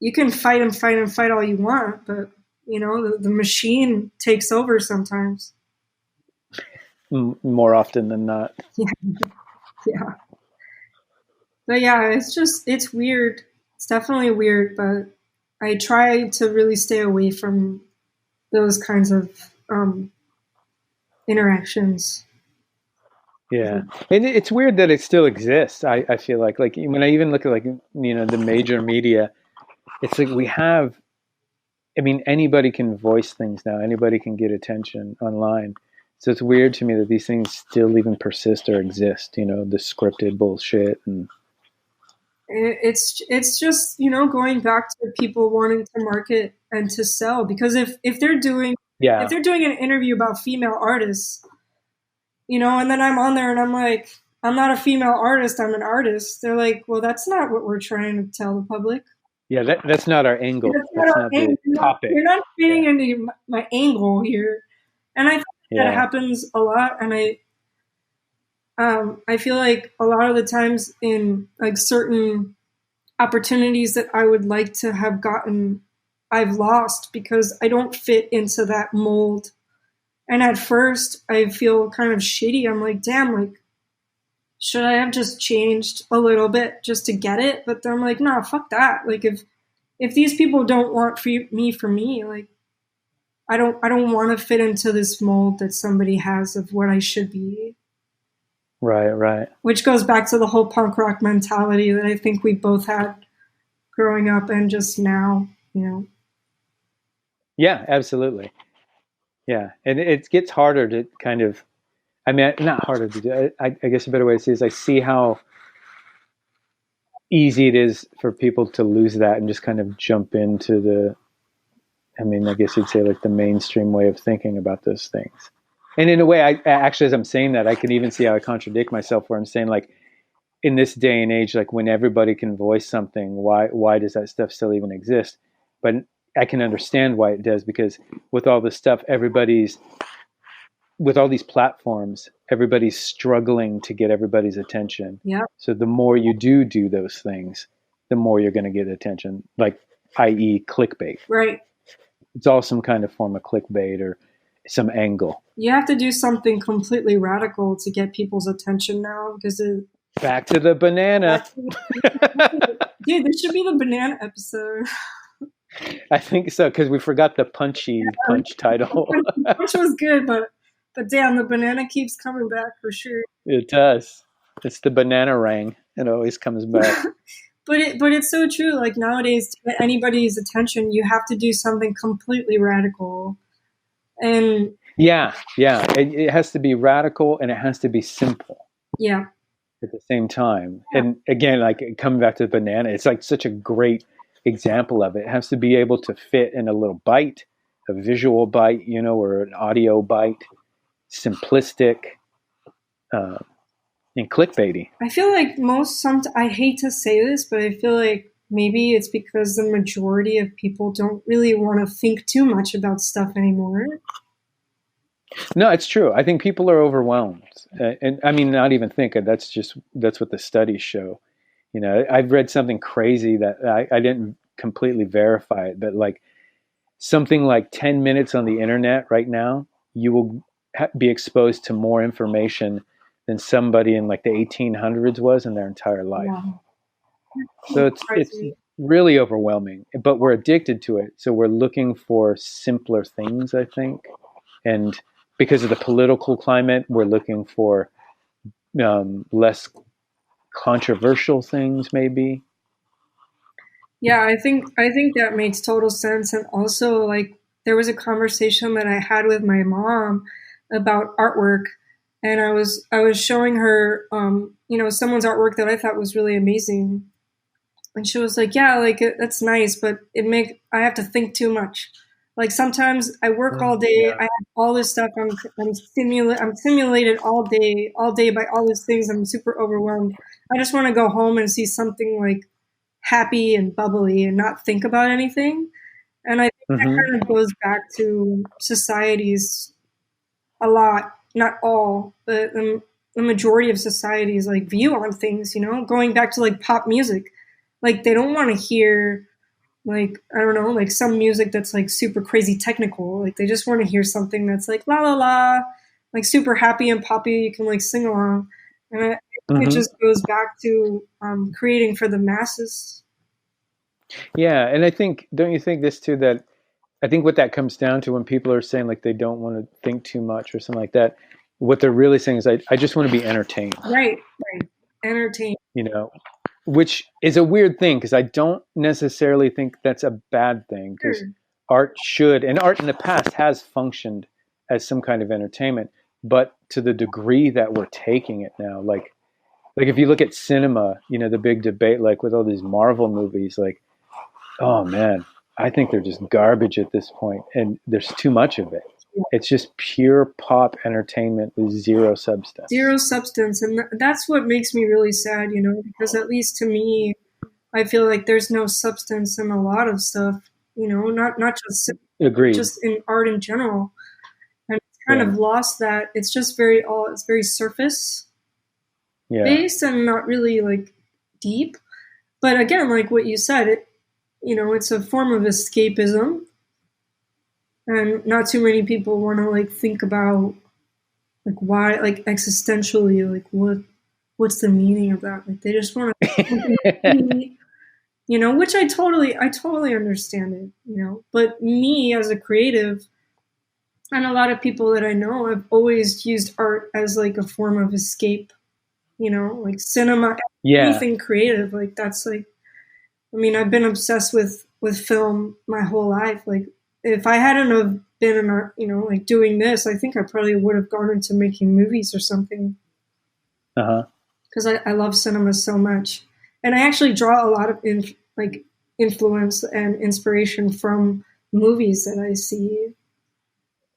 you can fight and fight and fight all you want, but the machine takes over sometimes. More often than not. Yeah. But yeah, it's weird. It's definitely weird, but I try to really stay away from those kinds of interactions. Yeah. And it's weird that it still exists. I feel like when I even look at the major media, it's like we have, anybody can voice things now. Anybody can get attention online. So it's weird to me that these things still even persist or exist, the scripted bullshit. And it's just, going back to people wanting to market and to sell, because if they're doing an interview about female artists, and then I'm on there and I'm like, I'm not a female artist, I'm an artist. They're like, well, that's not what we're trying to tell the public. Yeah, that's not our angle. That's not the topic. You're not fitting into my angle here. And I think that happens a lot. And I feel like a lot of the times in like certain opportunities that I would like to have gotten, I've lost because I don't fit into that mold. And at first I feel kind of shitty. I'm like, damn, like, should I have just changed a little bit just to get it? But then I'm like, nah, fuck that. Like if these people don't want me, like, I don't want to fit into this mold that somebody has of what I should be. Right. Which goes back to the whole punk rock mentality that I think we both had growing up and just now, Yeah, absolutely. Yeah. And it gets harder to kind of, not harder to do. I guess a better way to say it is I see how easy it is for people to lose that and just kind of jump into the, I guess you'd say like the mainstream way of thinking about those things. And in a way, I actually, as I'm saying that, I can even see how I contradict myself where I'm saying like, in this day and age, like when everybody can voice something, why does that stuff still even exist? But I can understand why it does, because with all this stuff, with all these platforms, everybody's struggling to get everybody's attention. Yeah. So the more you do those things, the more you're going to get attention, like i.e. clickbait. Right. It's all some kind of form of clickbait or some angle. You have to do something completely radical to get people's attention now, because back to the banana. Dude, this should be the banana episode. I think so, because we forgot the punch title. Punch was good, but damn, the banana keeps coming back for sure. It does. It's the banana rang. It always comes back. But it's so true. Like nowadays, to get anybody's attention, you have to do something completely radical. And yeah, it has to be radical and it has to be simple. Yeah. At the same time, and again, like coming back to the banana, it's like such a great example of it. It has to be able to fit in a little bite, a visual bite, or an audio bite, simplistic, and clickbaity. I feel like I hate to say this, but I feel like maybe it's because the majority of people don't really want to think too much about stuff anymore. No, it's true. I think people are overwhelmed, and I mean, not even thinking. That's what the studies show. I've read something crazy that I didn't completely verify it, but like something like 10 minutes on the internet right now, you will be exposed to more information than somebody in like the 1800s was in their entire life. Wow. So it's really overwhelming, but we're addicted to it. So we're looking for simpler things, I think. And because of the political climate, we're looking for less controversial things, maybe. Yeah, I think that makes total sense. And also, like, there was a conversation that I had with my mom about artwork, and I was showing her, someone's artwork that I thought was really amazing, and she was like, "Yeah, like that's nice, but I have to think too much. Like sometimes I work all day, I have all this stuff, I'm stimulated all day by all these things. I'm super overwhelmed. I just want to go home and see something like happy and bubbly and not think about anything." And I think that kind of goes back to societies a lot, not all, but the majority of societies like view on things, going back to like pop music. Like they don't want to hear like, I don't know, like some music that's like super crazy technical. Like they just want to hear something that's like la la la, like super happy and poppy. You can like sing along. And I think it just goes back to creating for the masses. Yeah, and I think, don't you think this too, that I think what that comes down to when people are saying like they don't want to think too much or something like that, what they're really saying is I just want to be entertained. Right. Entertained. Which is a weird thing because I don't necessarily think that's a bad thing, because art in the past has functioned as some kind of entertainment, but to the degree that we're taking it now, like if you look at cinema, the big debate, like with all these Marvel movies, like, oh man, I think they're just garbage at this point, and there's too much of it. It's just pure pop entertainment with zero substance. And that's what makes me really sad, because at least to me, I feel like there's no substance in a lot of stuff, not just Agreed. Just in art in general. And it's kind of lost that. It's just it's very surface based and not really like deep. But again, like what you said, it's a form of escapism. And not too many people want to like think about like why, like existentially, like what's the meaning of that? Like they just want to, which I totally understand it, but me as a creative and a lot of people that I know have always used art as like a form of escape, like cinema, anything creative. Like that's like, I mean, I've been obsessed with film my whole life. Like, if I hadn't have been an art, like doing this, I think I probably would have gone into making movies or something. Because I love cinema so much, and I actually draw a lot of influence and inspiration from movies that I see.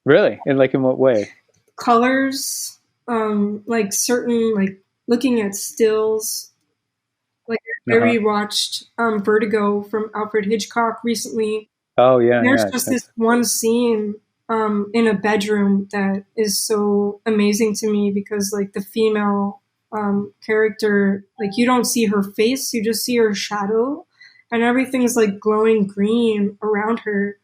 Really? And like in what way? Colors, like certain, like looking at stills, Like I Uh-huh. rewatched Vertigo from Alfred Hitchcock recently. Oh yeah, There's yeah. just this one scene in a bedroom that is so amazing to me because like the female character, like you don't see her face, you just see her shadow, and everything's like glowing green around her.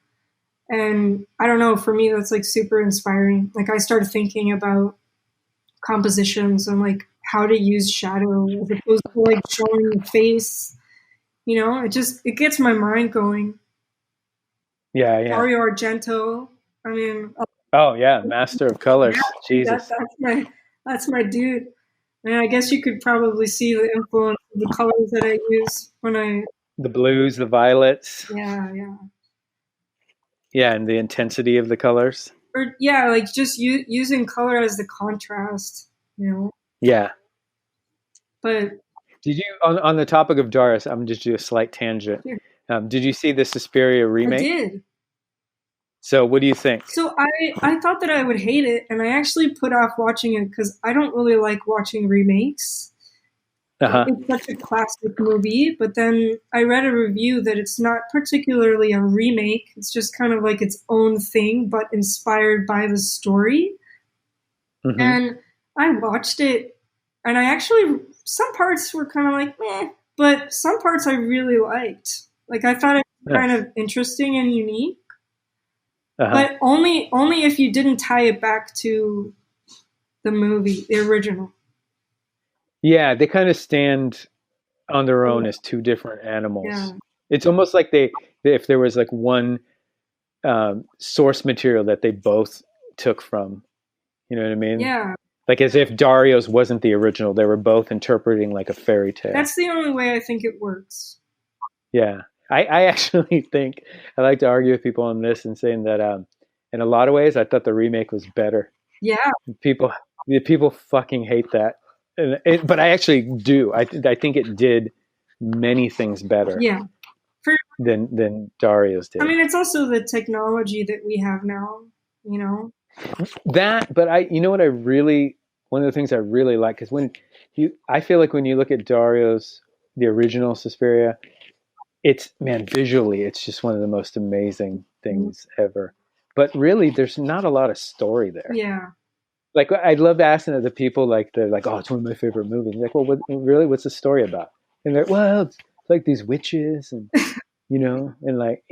And I don't know, for me that's like super inspiring. Like I started thinking about compositions and like how to use shadow as opposed to like showing the face. You know, it gets my mind going. Yeah, yeah. Dario Argento. I mean, Oh yeah, master of colors. yeah, Jesus. that's my dude. And I guess you could probably see the influence of the colors that I use when I. The blues, the violets. Yeah, yeah. Yeah, and the intensity of the colors. Or yeah, like just using color as the contrast. You know, Yeah. but Did you on the topic of Doris? I'm just do a slight tangent. yeah, Did you see the Suspiria I remake? did. So, what do you think? So I thought that I would hate it, and I actually put off watching it because I don't really like watching remakes. Uh huh. It's such a classic movie, but then I read a review that it's not particularly a remake. It's just kind of like its own thing, but inspired by the story. Mm-hmm. And I watched it, and I actually, some parts were kind of like, meh, but some parts I really liked. Like, I thought it was kind Nice. of interesting and unique, Uh huh. but only if you didn't tie it back to the movie, the original. Yeah, they kind of stand on their own Yeah. as two different Yeah. animals. It's almost like if there was like one source material that they both took from. You know what I mean? Yeah. Like as if Dario's wasn't the original. They were both interpreting like a fairy tale. That's the only way I think it works. Yeah. I actually think I like to argue with people on this and saying that in a lot of ways I thought the remake was better. Yeah. People fucking hate that. But I actually do. I think it did many things better Yeah. For, than Dario's did. I mean, it's also the technology that we have now, you know? That, but you know what one of the things I really like is I feel like when you look at the original Suspiria, visually, it's just one of the most amazing things ever. But really, there's not a lot of story there. Yeah. Like, I'd love to ask the people, like, they're like, oh, it's one of my favorite movies. Like, well, really, what's the story about? And they're, well, it's like these witches and, and like,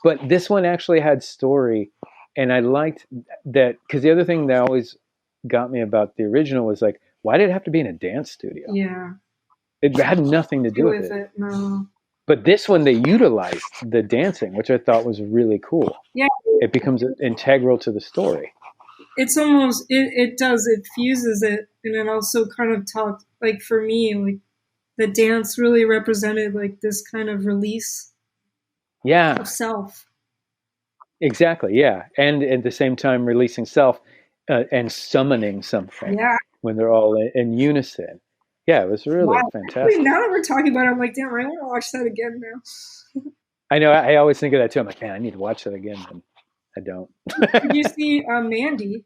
but this one actually had story. And I liked that because the other thing that always got me about the original was like, why did it have to be in a dance studio? Yeah. It had nothing to do with it. No. But this one, they utilized the dancing, which I thought was really cool. Yeah. It becomes integral to the story. It's almost, it does, it fuses it. And it also kind of talked, like for me, like the dance really represented like this kind of release of self. Exactly, yeah. And at the same time, releasing self and summoning something when they're all in unison. Yeah, it was really fantastic. Now that we're talking about it, I'm like, damn, I want to watch that again now. I know, I always think of that too. I'm like, man, I need to watch that again. And I don't. Did you see Mandy?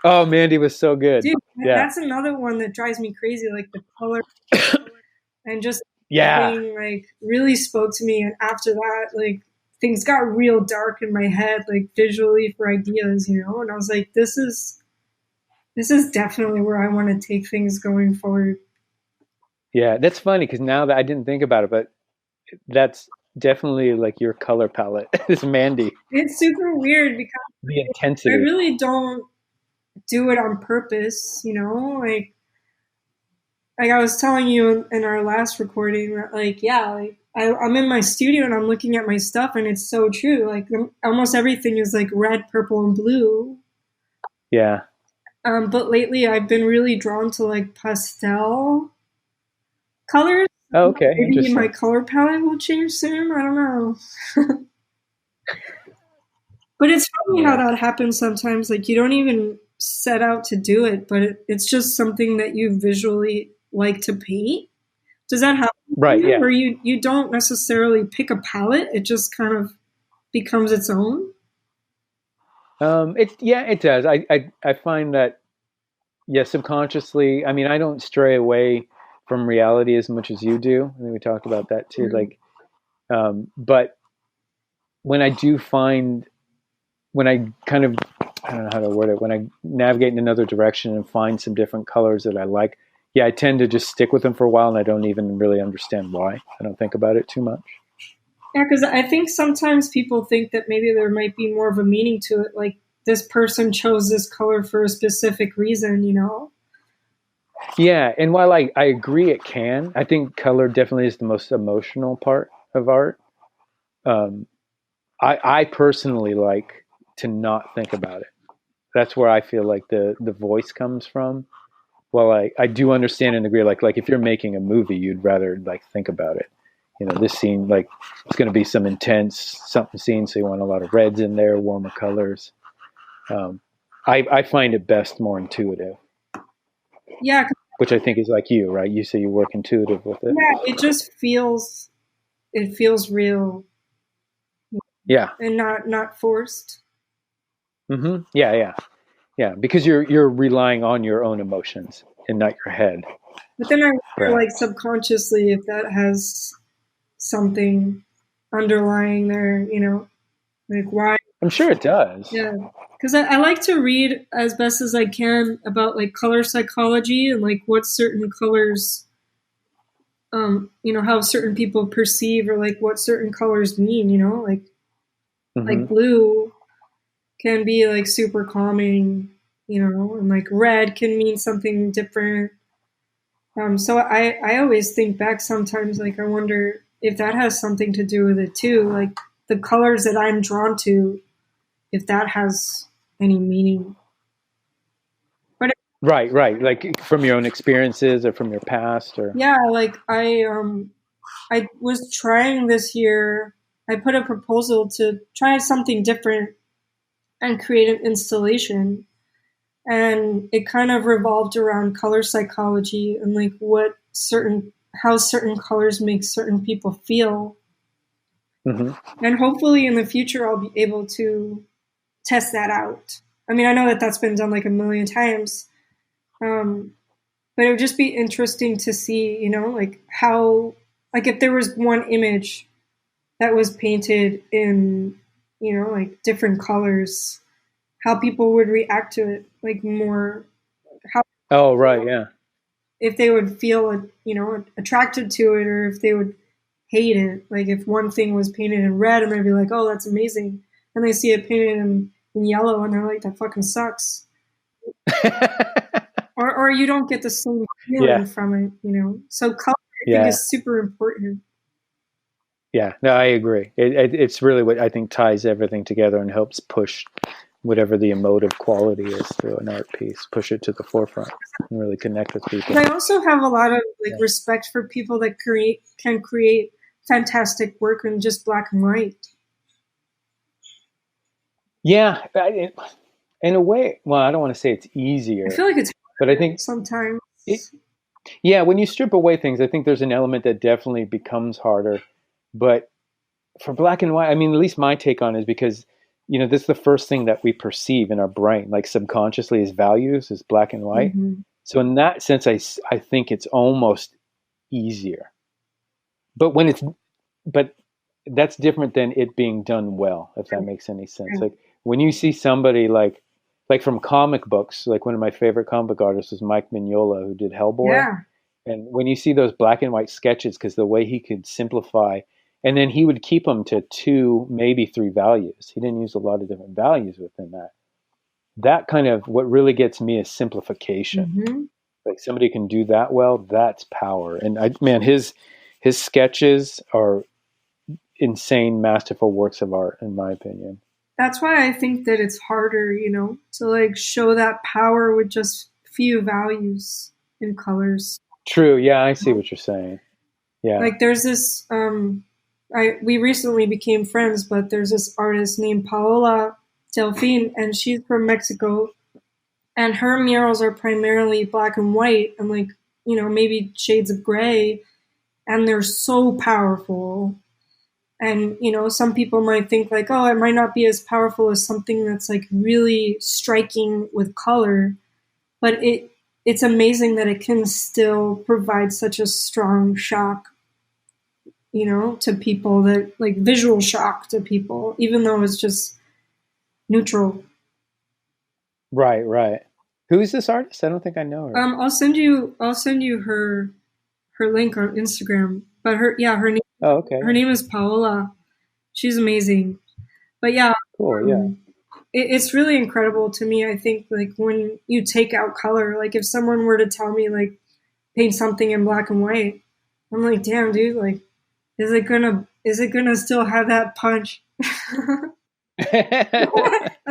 Oh, Mandy was so good. Dude, that's another one that drives me crazy, like the color and just everything, like really spoke to me. And after that, like things got real dark in my head, like visually for ideas, And I was like, this is definitely where I want to take things going forward. Yeah, that's funny because now that I didn't think about it, but that's definitely like your color palette is Mandy. It's super weird because the intensity. I really don't do it on purpose, like I was telling you in our last recording that like, yeah, like I'm in my studio and I'm looking at my stuff and it's so true. Like almost everything is like red, purple, and blue. Yeah. But lately I've been really drawn to like pastel colors. Oh, okay. Maybe my color palette will change soon. I don't know. But it's funny how that happens sometimes. Like you don't even set out to do it, but it's just something that you visually like to paint. Does that happen? Right. Yeah. Where you don't necessarily pick a palette; it just kind of becomes its own. It does. I find that subconsciously. I mean, I don't stray away from reality as much as you do. I think we talked about that too. Like, but when I do find, when I kind of, I don't know how to word it, when I navigate in another direction and find some different colors that I like, yeah, I tend to just stick with them for a while, and I don't even really understand why. I don't think about it too much. Yeah, because I think sometimes people think that maybe there might be more of a meaning to it, like this person chose this color for a specific reason, you know? Yeah, and while I agree it can, I think color definitely is the most emotional part of art. Um, I personally like to not think about it. That's where I feel like the voice comes from. Well, I do understand and agree. Like if you're making a movie, you'd rather like think about it. You know, this scene, like it's going to be some intense something scene, so you want a lot of reds in there, warmer colors. Um, I find it best more intuitive, Yeah, which I think is like you, right? You say you work intuitive with it. yeah, it feels real Yeah. and not forced. Mm-hmm. Yeah, yeah, yeah. Because you're relying on your own emotions and not your head. But then I wonder, Right. like subconsciously, if that has something underlying there, you know, like why? I'm sure it does. Yeah, because I like to read as best as I can about like color psychology and like what certain colors, you know, how certain people perceive or like what certain colors mean, you know, Mm-hmm. like blue can be like super calming, you know, and like red can mean something different. So I always think back sometimes, like I wonder if that has something to do with it too, like the colors that I'm drawn to, if that has any meaning. But Right, right. Like from your own experiences or from your past or. yeah, like I was trying this year. I put a proposal to try something different and create an installation, and it kind of revolved around color psychology and like how certain colors make certain people feel. Mm-hmm. And hopefully in the future I'll be able to test that out. I mean, I know that that's been done like a million times, but it would just be interesting to see, you know, like how, like if there was one image that was painted in, you know, like different colors, how people would react to it, like more, how, Oh, right, yeah. if they would feel, you know, attracted to it or if they would hate it. Like if one thing was painted in red and they'd be like, oh, that's amazing. And they see it painted in yellow and they're like, that fucking sucks. Or you don't get the same Yeah, feeling from it, you know? So color, I think, yeah, is super important. yeah. No, I agree. It's really what I think ties everything together and helps push whatever the emotive quality is through an art piece, push it to the forefront and really connect with people. But I also have a lot of like respect for people that can create fantastic work in just black and white. Yeah, in a way, well, I don't want to say it's I easier, feel like it's but I think sometimes. it, yeah, when you strip away things, I think there's an element that definitely becomes harder. But for black and white, I mean, at least my take on it is because, you know, this is the first thing that we perceive in our brain, like subconsciously as values, is black and white. Mm-hmm. So in that sense, I think it's almost easier. But when it's, but that's different than it being done well, if that makes any sense. Like when you see somebody like from comic books, like one of my favorite comic book artists was Mike Mignola, who did Hellboy. Yeah. And when you see those black and white sketches, because the way he could simplify, and then he would keep them to 2, maybe 3 values. He didn't use a lot of different values within that. That kind of what really gets me is simplification. Mm-hmm. Like somebody can do that well, that's power. And man, his sketches are insane, masterful works of art, in my opinion. That's why I think that it's harder, you know, to like show that power with just few values and colors. True. Yeah, I see what you're saying. Yeah. Like there's this we recently became friends, but there's this artist named Paola Delfin, and she's from Mexico, and her murals are primarily black and white and like, you know, maybe shades of gray, and they're so powerful. And, you know, some people might think like, oh, it might not be as powerful as something that's like really striking with color, but it's amazing that it can still provide such a strong shock, to people, that like visual shock to people, even though it's just neutral. Right, right. Who's this artist? I don't think I know her. I'll send you her link on Instagram. But Oh, okay. her name is Paola. She's amazing. But yeah, Cool, yeah. it's really incredible to me. I think like when you take out color, like if someone were to tell me like paint something in black and white, I'm like, damn, dude, like is it gonna still have that punch? I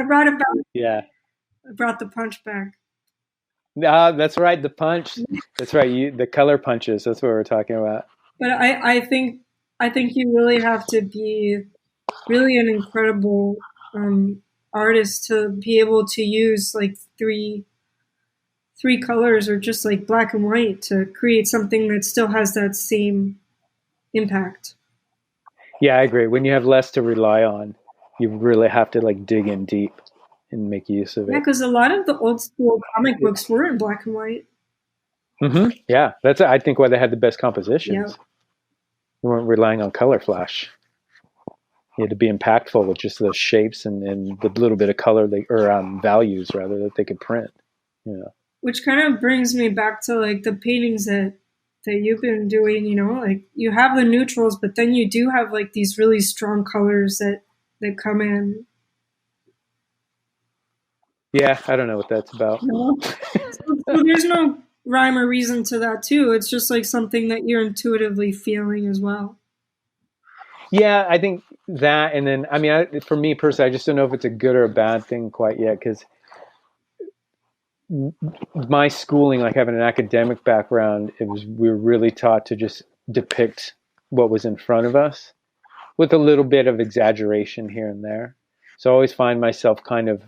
brought it back. Yeah. I brought the punch back. That's right, the punch. That's right, the color punches. That's what we're talking about. But I think you really have to be really an incredible artist to be able to use like three colors or just like black and white to create something that still has that same impact. Yeah, I agree. When you have less to rely on, you really have to like dig in deep and make use of Yeah, it. because a lot of the old school comic books were in black and white. Mm-hmm. Yeah, that's I think why they had the best compositions. Yeah. You weren't relying on color flash. You had to be impactful with just the shapes and the little bit of color values rather that they could print. Yeah. Which kind of brings me back to like the paintings that you've been doing. Like you have the neutrals, but then you do have like these really strong colors that come in. Yeah, I don't know what that's about. So there's no rhyme or reason to that too. It's just like something that you're intuitively feeling as well. Yeah, I think that, and then I mean, for me personally, I just don't know if it's a good or a bad thing quite yet, because my schooling, like having an academic background, we were really taught to just depict what was in front of us with a little bit of exaggeration here and there. So I always find myself kind of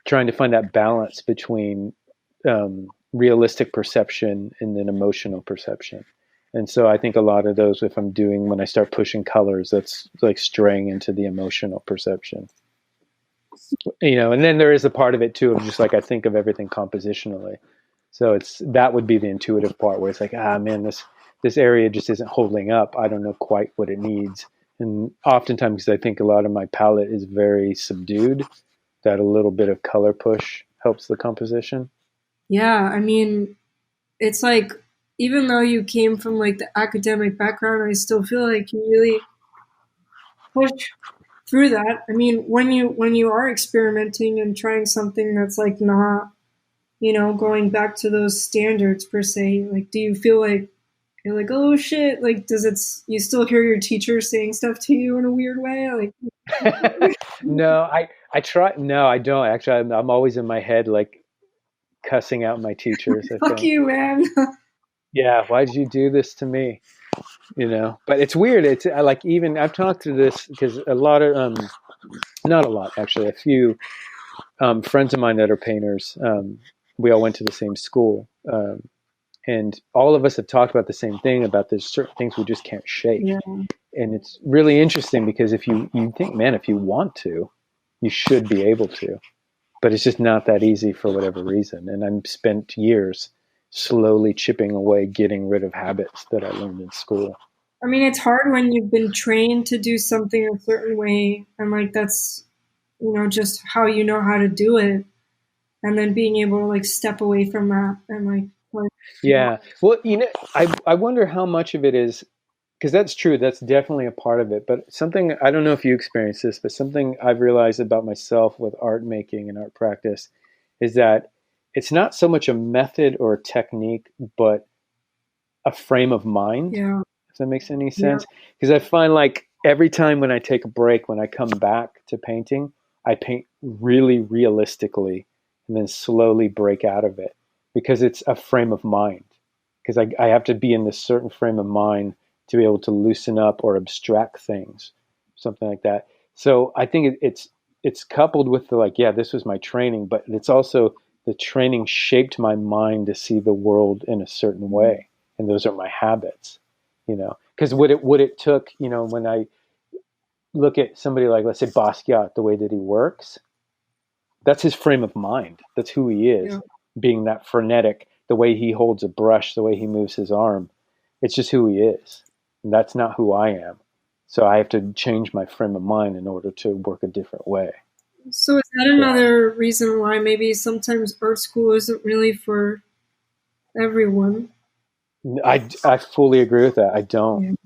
trying to find that balance between realistic perception and then emotional perception. And so I think a lot of those, when I start pushing colors, that's like straying into the emotional perception. And then there is a part of it too of just like I think of everything compositionally. So that would be the intuitive part where it's like, man, this area just isn't holding up. I don't know quite what it needs. And oftentimes, because I think a lot of my palette is very subdued, that a little bit of color push helps the composition. Yeah, I mean, it's like, even though you came from like the academic background, I still feel like you really push through that. I mean, when you are experimenting and trying something that's like not, going back to those standards per se, like, do you feel like you're like, oh shit, like, you still hear your teacher saying stuff to you in a weird way? Like, No, I try. No, I don't actually. I'm always in my head, like cussing out my teachers. Fuck you, man. Yeah, why did you do this to me? But it's weird. It's like, even I've talked to this because a lot of, not a lot actually, a few friends of mine that are painters. We all went to the same school, and all of us have talked about the same thing, about there's certain things we just can't shake. Yeah. And it's really interesting because if you think, man, if you want to, you should be able to, but it's just not that easy for whatever reason. And I've spent years slowly chipping away, getting rid of habits that I learned in school. I mean, it's hard when you've been trained to do something a certain way, and like that's, just how you know how to do it, and then being able to like step away from that and like yeah. Well, I wonder how much of it is, because that's true. That's definitely a part of it. But something, I don't know if you experience this, but something I've realized about myself with art making and art practice is that it's not so much a method or a technique, but a frame of mind. Yeah. If that makes any sense. Because I find like every time when I take a break, when I come back to painting, I paint really realistically and then slowly break out of it, because it's a frame of mind. Because I have to be in this certain frame of mind to be able to loosen up or abstract things, something like that. So I think it's coupled with the like, yeah, this was my training, but it's also the training shaped my mind to see the world in a certain way. And those are my habits, because what it took, when I look at somebody like, let's say Basquiat, the way that he works, that's his frame of mind. That's who he is, being that frenetic, the way he holds a brush, the way he moves his arm. It's just who he is. And that's not who I am. So I have to change my frame of mind in order to work a different way. So is that another reason why maybe sometimes art school isn't really for everyone? I fully agree with that. I don't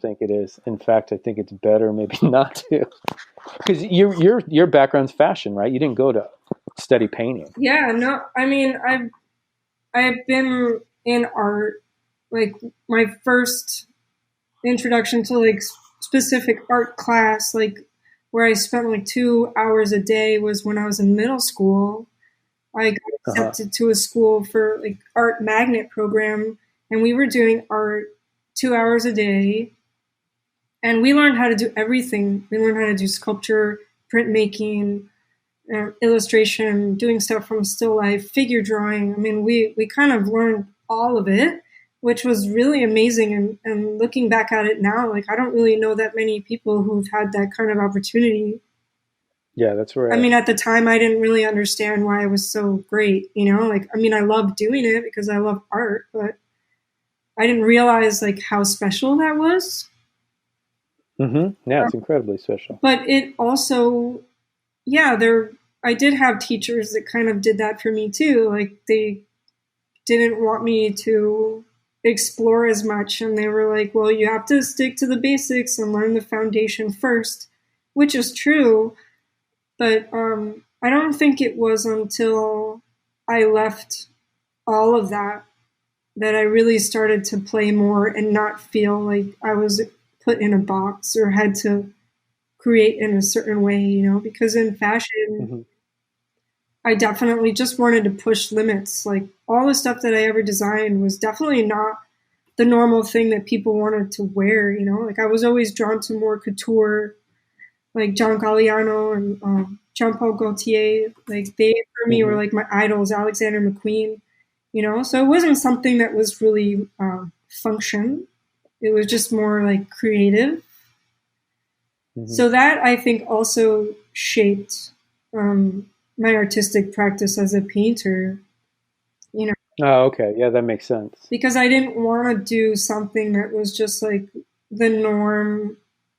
think it is. In fact, I think it's better maybe not to, because your background's fashion, right? You didn't go to study painting. Yeah, no, I mean, I've been in art, like my first introduction to like specific art class, like where I spent like 2 hours a day was when I was in middle school. I got accepted to a school for like art magnet program, and we were doing art 2 hours a day, and we learned how to do everything. We learned how to do sculpture, printmaking, illustration, doing stuff from still life, figure drawing. I mean, we kind of learned all of it, which was really amazing. And looking back at it now, like I don't really know that many people who've had that kind of opportunity. Yeah, that's right. I mean, at the time, I didn't really understand why it was so great. You know, like I mean, I love doing it because I love art, but I didn't realize like how special that was. Mm-hmm. Yeah, it's incredibly special. But it also, yeah, I did have teachers that kind of did that for me too. Like they didn't want me to explore as much, and they were like, well, you have to stick to the basics and learn the foundation first, which is true. But I don't think it was until I left all of that that I really started to play more and not feel like I was put in a box or had to create in a certain way, you know, because in fashion, I definitely just wanted to push limits. Like all the stuff that I ever designed was definitely not the normal thing that people wanted to wear, you know, like I was always drawn to more couture, like John Galliano and Jean-Paul Gaultier. Like they, for me, were like my idols, Alexander McQueen, you know, so it wasn't something that was really function. It was just more like creative. So that I think also shaped my artistic practice as a painter, you know. Oh, okay. Yeah, that makes sense. Because I didn't want to do something that was just like the norm.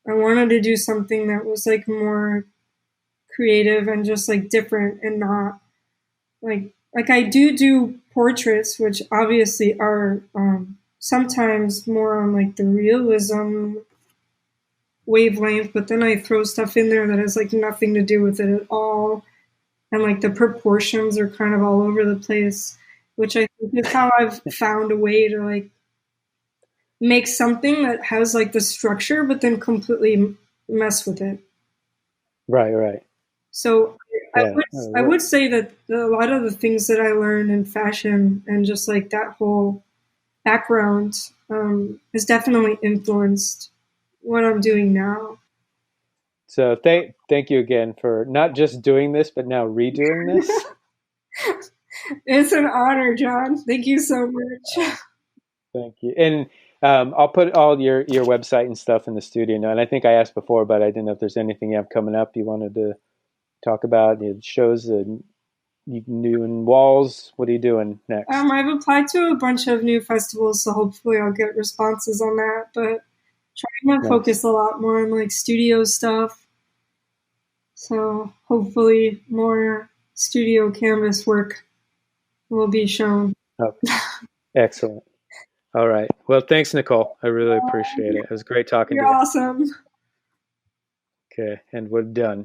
I wanted to do something that was like more creative and just like different and not like I do portraits, which obviously are sometimes more on like the realism wavelength, but then I throw stuff in there that has like nothing to do with it at all. And like the proportions are kind of all over the place, which I think is how I've found a way to like make something that has like the structure, but then completely mess with it. Right. So I would say that a lot of the things that I learned in fashion and just like that whole background has definitely influenced what I'm doing now. So thank you again for not just doing this, but now redoing this. It's an honor, John. Thank you so much. Thank you. And I'll put all your website and stuff in the studio now. And I think I asked before, but I didn't know if there's anything you have coming up you wanted to talk about. Shows and you doing walls. What are you doing next? I've applied to a bunch of new festivals, so hopefully I'll get responses on that. But trying to focus a lot more on like studio stuff. So hopefully more studio canvas work will be shown. Oh, excellent. All right. Well, thanks, Nicole. I really appreciate it. It was great talking to you. You're awesome. Okay, and we're done.